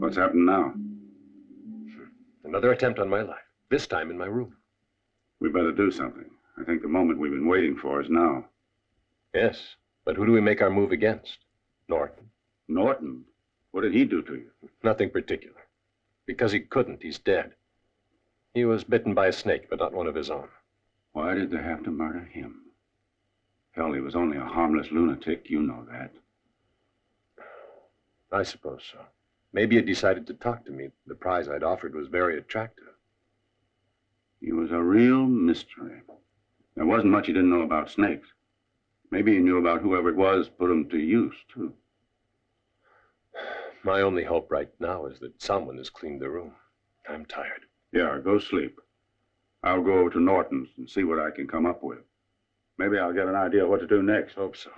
What's happened now? Another attempt on my life, this time in my room. We better do something. I think the moment we've been waiting for is now. Yes, but who do we make our move against? Norton. Norton? What did he do to you? Nothing particular. Because he couldn't, he's dead. He was bitten by a snake, but not one of his own. Why did they have to murder him? Hell, he was only a harmless lunatic. You know that. I suppose so. Maybe he decided to talk to me. The prize I'd offered was very attractive. He was a real mystery. There wasn't much he didn't know about snakes. Maybe he knew about whoever it was put them to use, too. My only hope right now is that someone has cleaned the room. I'm tired. Yeah, go sleep. I'll go over to Norton's and see what I can come up with. Maybe I'll get an idea of what to do next. Hope so.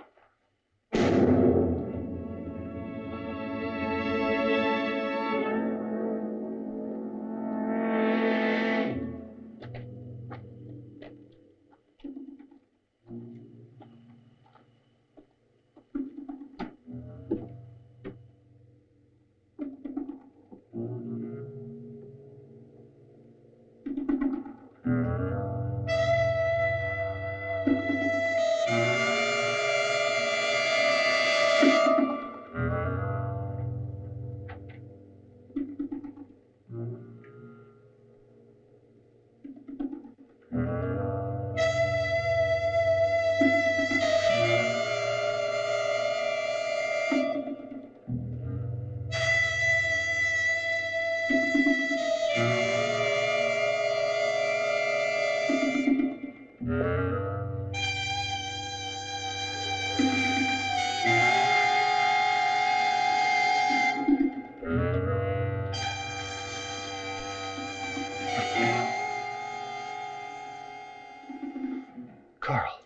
Carl.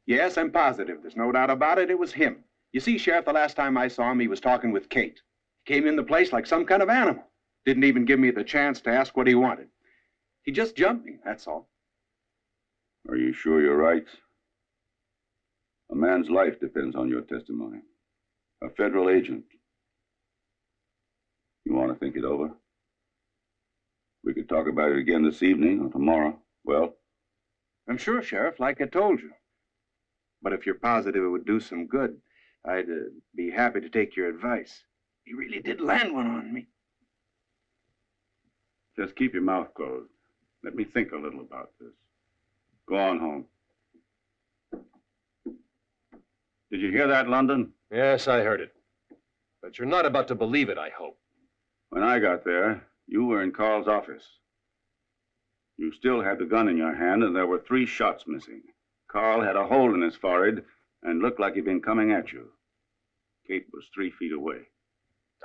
Yes, I'm positive. There's no doubt about it. It was him. You see, Sheriff, the last time I saw him, he was talking with Kate. He came in the place like some kind of animal. Didn't even give me the chance to ask what he wanted. He just jumped me, that's all. Are you sure you're right? A man's life depends on your testimony. A federal agent. You want to think it over? We could talk about it again this evening or tomorrow. Well? I'm sure, Sheriff, like I told you. But if you're positive it would do some good, I'd be happy to take your advice. He really did land one on me. Just keep your mouth closed. Let me think a little about this. Go on home. Did you hear that, London? Yes, I heard it. But you're not about to believe it, I hope. When I got there, you were in Carl's office. You still had the gun in your hand, and there were 3 shots missing. Carl had a hole in his forehead and looked like he'd been coming at you. Kate was 3 feet away.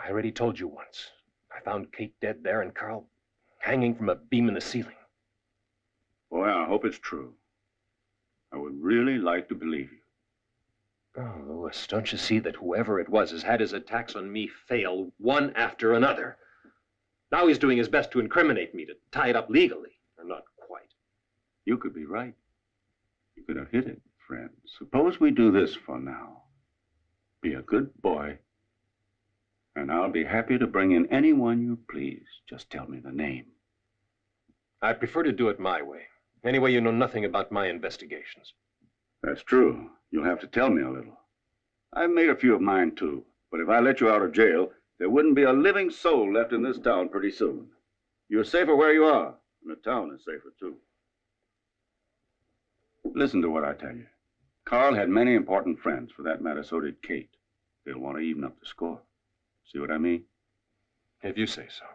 I already told you once. I found Kate dead there and Carl hanging from a beam in the ceiling. Boy, I hope it's true. I would really like to believe you. Oh, Louis, don't you see that whoever it was has had his attacks on me fail one after another? Now he's doing his best to incriminate me, to tie it up legally. Or not quite. You could be right. You could have hit it, friend. Suppose we do this for now. Be a good boy, and I'll be happy to bring in anyone you please. Just tell me the name. I'd prefer to do it my way. Anyway, you know nothing about my investigations. That's true. You'll have to tell me a little. I've made a few of mine, too. But if I let you out of jail, there wouldn't be a living soul left in this town pretty soon. You're safer where you are, and the town is safer, too. Listen to what I tell you. Carl had many important friends. For that matter, so did Kate. They'll want to even up the score. See what I mean? If you say so.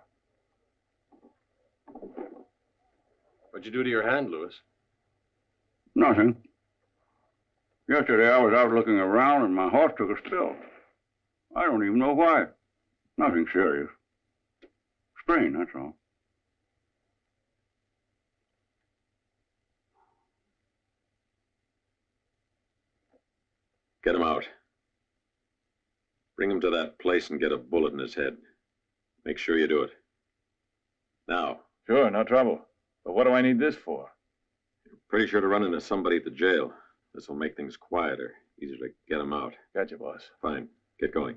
What'd you do to your hand, Louis? Nothing. Yesterday I was out looking around and my horse took a spill. I don't even know why. Nothing serious. Sprain, that's all. Get him out. Bring him to that place and get a bullet in his head. Make sure you do it. Now. Sure, no trouble. But what do I need this for? You're pretty sure to run into somebody at the jail. This will make things quieter. Easier to get him out. Gotcha, boss. Fine. Get going.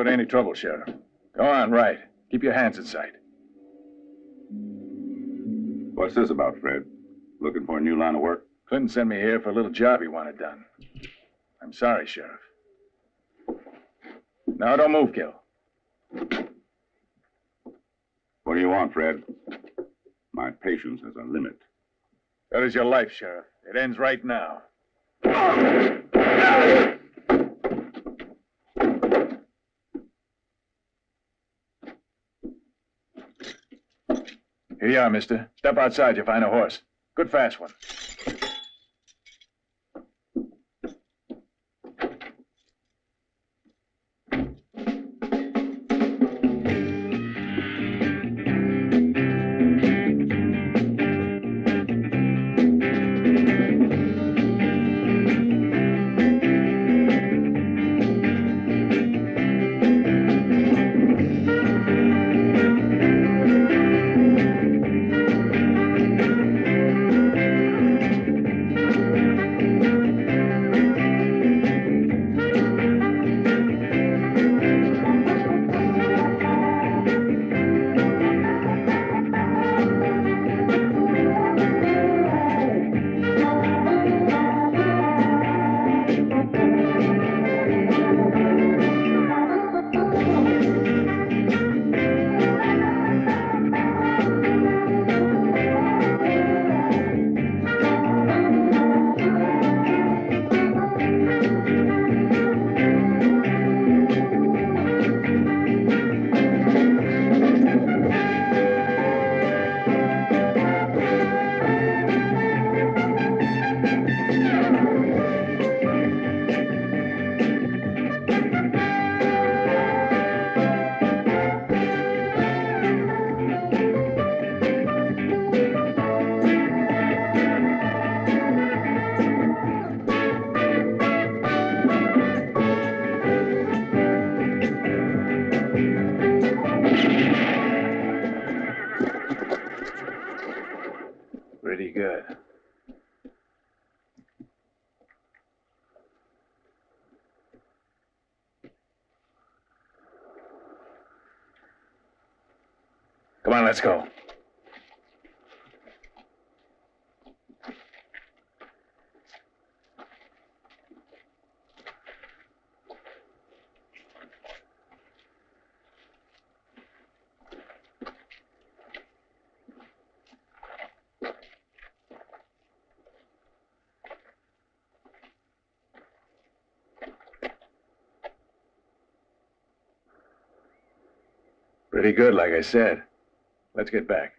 Any trouble, Sheriff. Go on, right. Keep your hands in sight. What's this about, Fred? Looking for a new line of work? Clinton sent me here for a little job he wanted done. I'm sorry, Sheriff. Now, don't move, Gil. What do you want, Fred? My patience has a limit. That is your life, Sheriff. It ends right now. Here you are, mister. Step outside, you'll find a horse. Good fast one. Pretty good. Come on, let's go. Pretty good, like I said. Let's get back.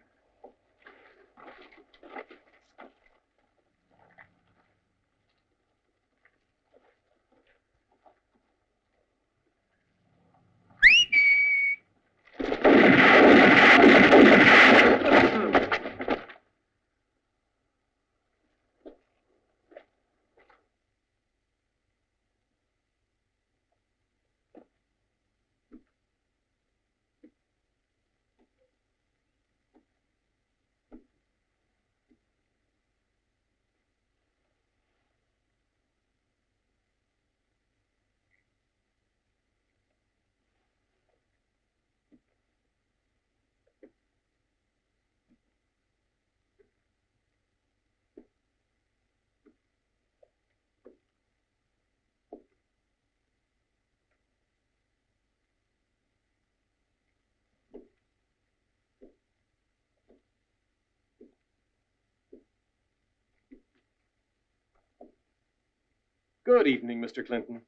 Good evening, Mr. Clinton.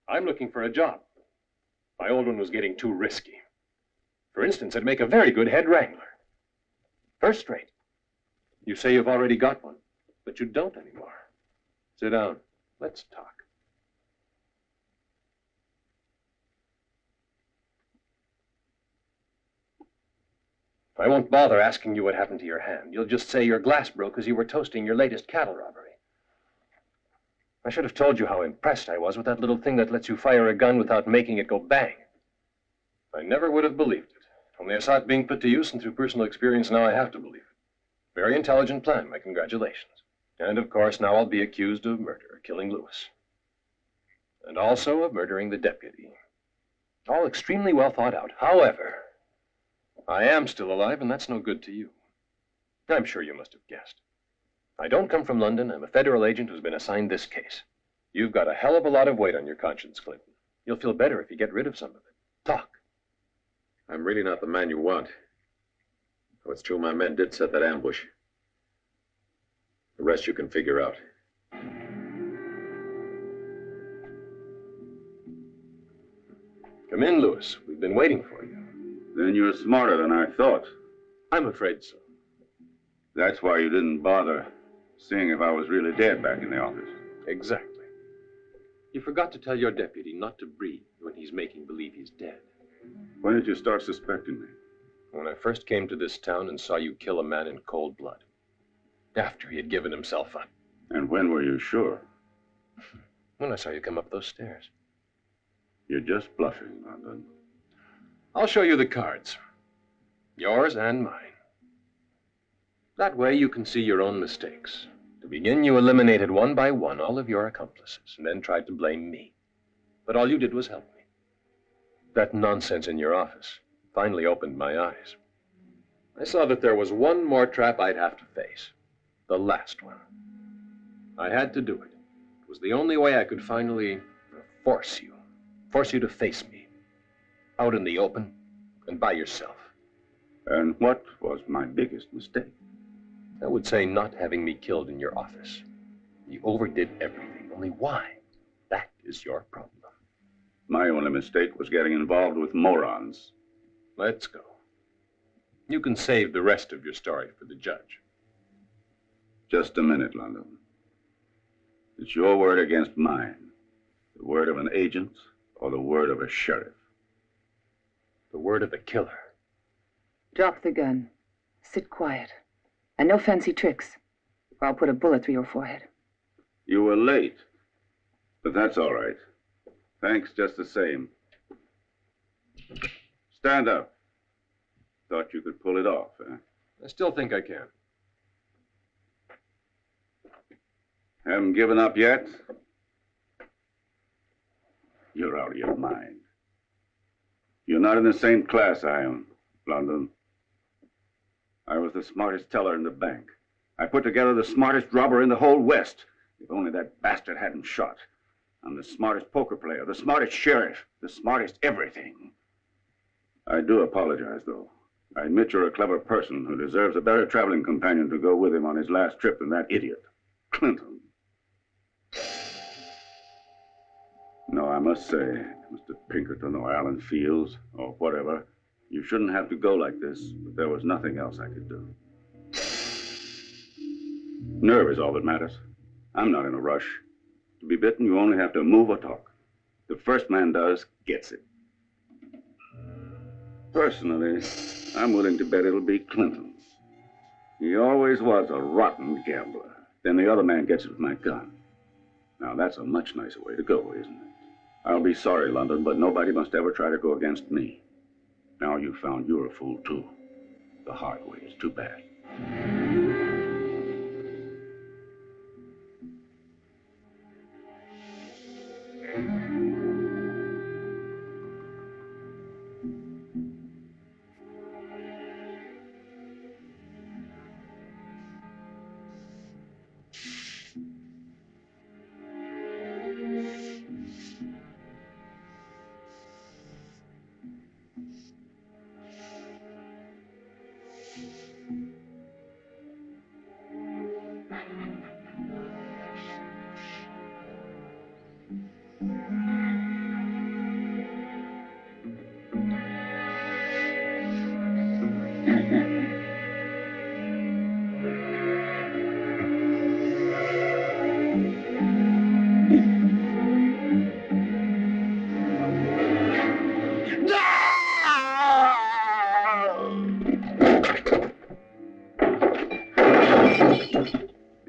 I'm looking for a job. My old one was getting too risky. For instance, I'd make a very good head wrangler. First rate. You say you've already got one, but you don't anymore. Sit down. Let's talk. I won't bother asking you what happened to your hand. You'll just say your glass broke as you were toasting your latest cattle robbery. I should have told you how impressed I was with that little thing that lets you fire a gun without making it go bang. I never would have believed it. Only I saw it being put to use, and through personal experience, now I have to believe it. Very intelligent plan, my congratulations. And, of course, now I'll be accused of murder, killing Lewis. And also of murdering the deputy. All extremely well thought out. However, I am still alive, and that's no good to you. I'm sure you must have guessed. I don't come from London. I'm a federal agent who's been assigned this case. You've got a hell of a lot of weight on your conscience, Clinton. You'll feel better if you get rid of some of it. Talk. I'm really not the man you want. Though it's true my men did set that ambush. The rest you can figure out. Come in, Lewis. We've been waiting for you. Then you're smarter than I thought. I'm afraid so. That's why you didn't bother seeing if I was really dead back in the office. Exactly. You forgot to tell your deputy not to breathe when he's making believe he's dead. When did you start suspecting me? When I first came to this town and saw you kill a man in cold blood. After he had given himself up. And when were you sure? When I saw you come up those stairs. You're just bluffing, London. I'll show you the cards. Yours and mine. That way you can see your own mistakes. To begin, you eliminated one by one all of your accomplices, and then tried to blame me. But all you did was help me. That nonsense in your office finally opened my eyes. I saw that there was one more trap I'd have to face. The last one. I had to do it. It was the only way I could finally force you to face me. Out in the open and by yourself. And what was my biggest mistake? I would say not having me killed in your office. You overdid everything. Only why? That is your problem. My only mistake was getting involved with morons. Let's go. You can save the rest of your story for the judge. Just a minute, London. It's your word against mine. The word of an agent or the word of a sheriff? The word of the killer. Drop the gun. Sit quiet. And no fancy tricks, or I'll put a bullet through your forehead. You were late, but that's all right. Thanks just the same. Stand up. Thought you could pull it off, huh? I still think I can. Haven't given up yet? You're out of your mind. You're not in the same class I am, London. I was the smartest teller in the bank. I put together the smartest robber in the whole West. If only that bastard hadn't shot. I'm the smartest poker player, the smartest sheriff, the smartest everything. I do apologize, though. I admit you're a clever person who deserves a better traveling companion to go with him on his last trip than that idiot, Clinton. No, I must say, Mr. Pinkerton or Alan Fields or whatever, you shouldn't have to go like this, but there was nothing else I could do. Nerve is all that matters. I'm not in a rush. To be bitten, you only have to move or talk. The first man does gets it. Personally, I'm willing to bet it'll be Clinton. He always was a rotten gambler. Then the other man gets it with my gun. Now, that's a much nicer way to go, isn't it? I'll be sorry, London, but nobody must ever try to go against me. Now you found you're a fool, too. The hard way is too bad.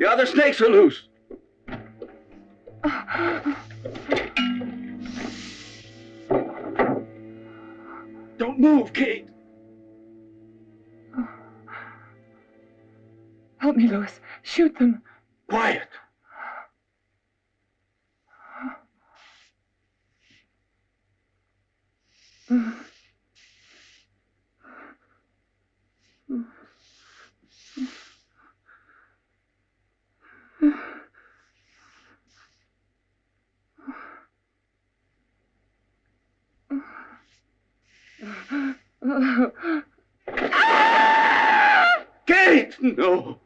The other snakes are loose. Don't move, Kate. Help me, Louis. Shoot them. Quiet. Kate! No.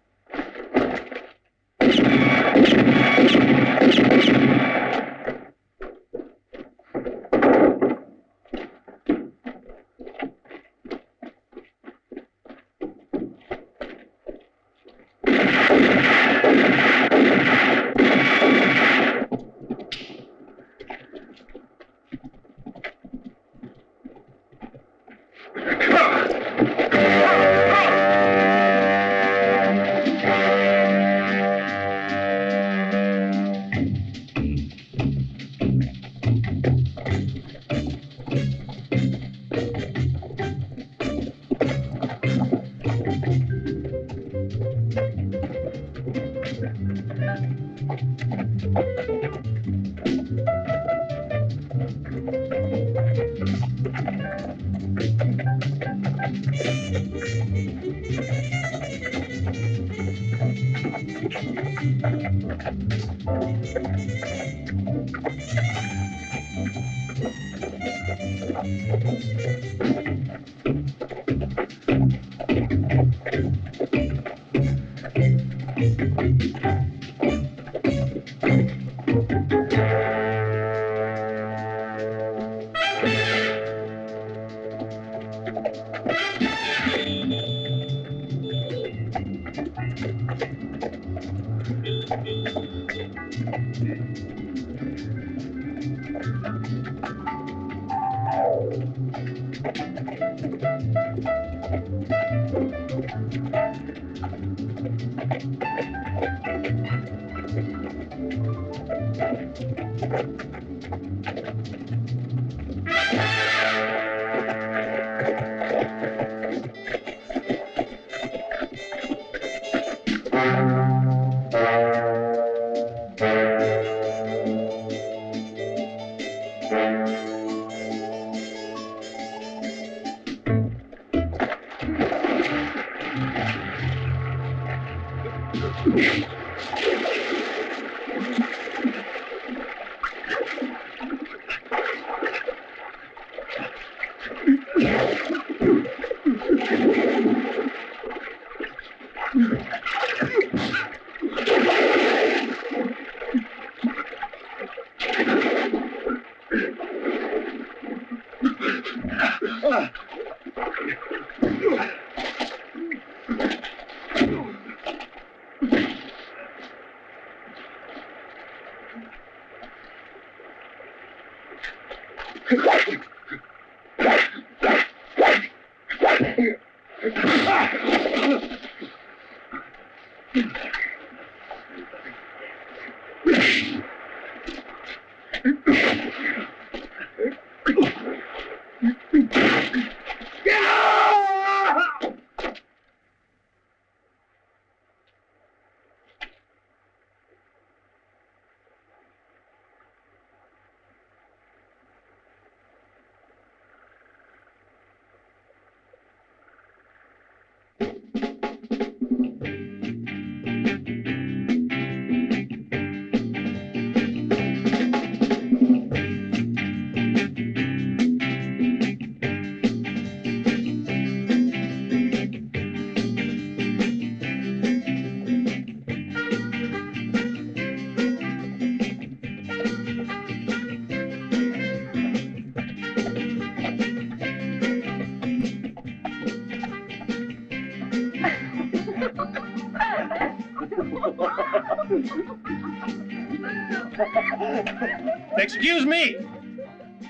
Excuse me.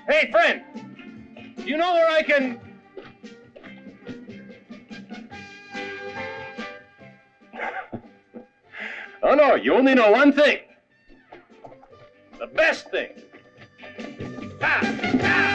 Hey, friend. Do you know where I can... Oh, no, you only know one thing. The best thing. Ah! Ah!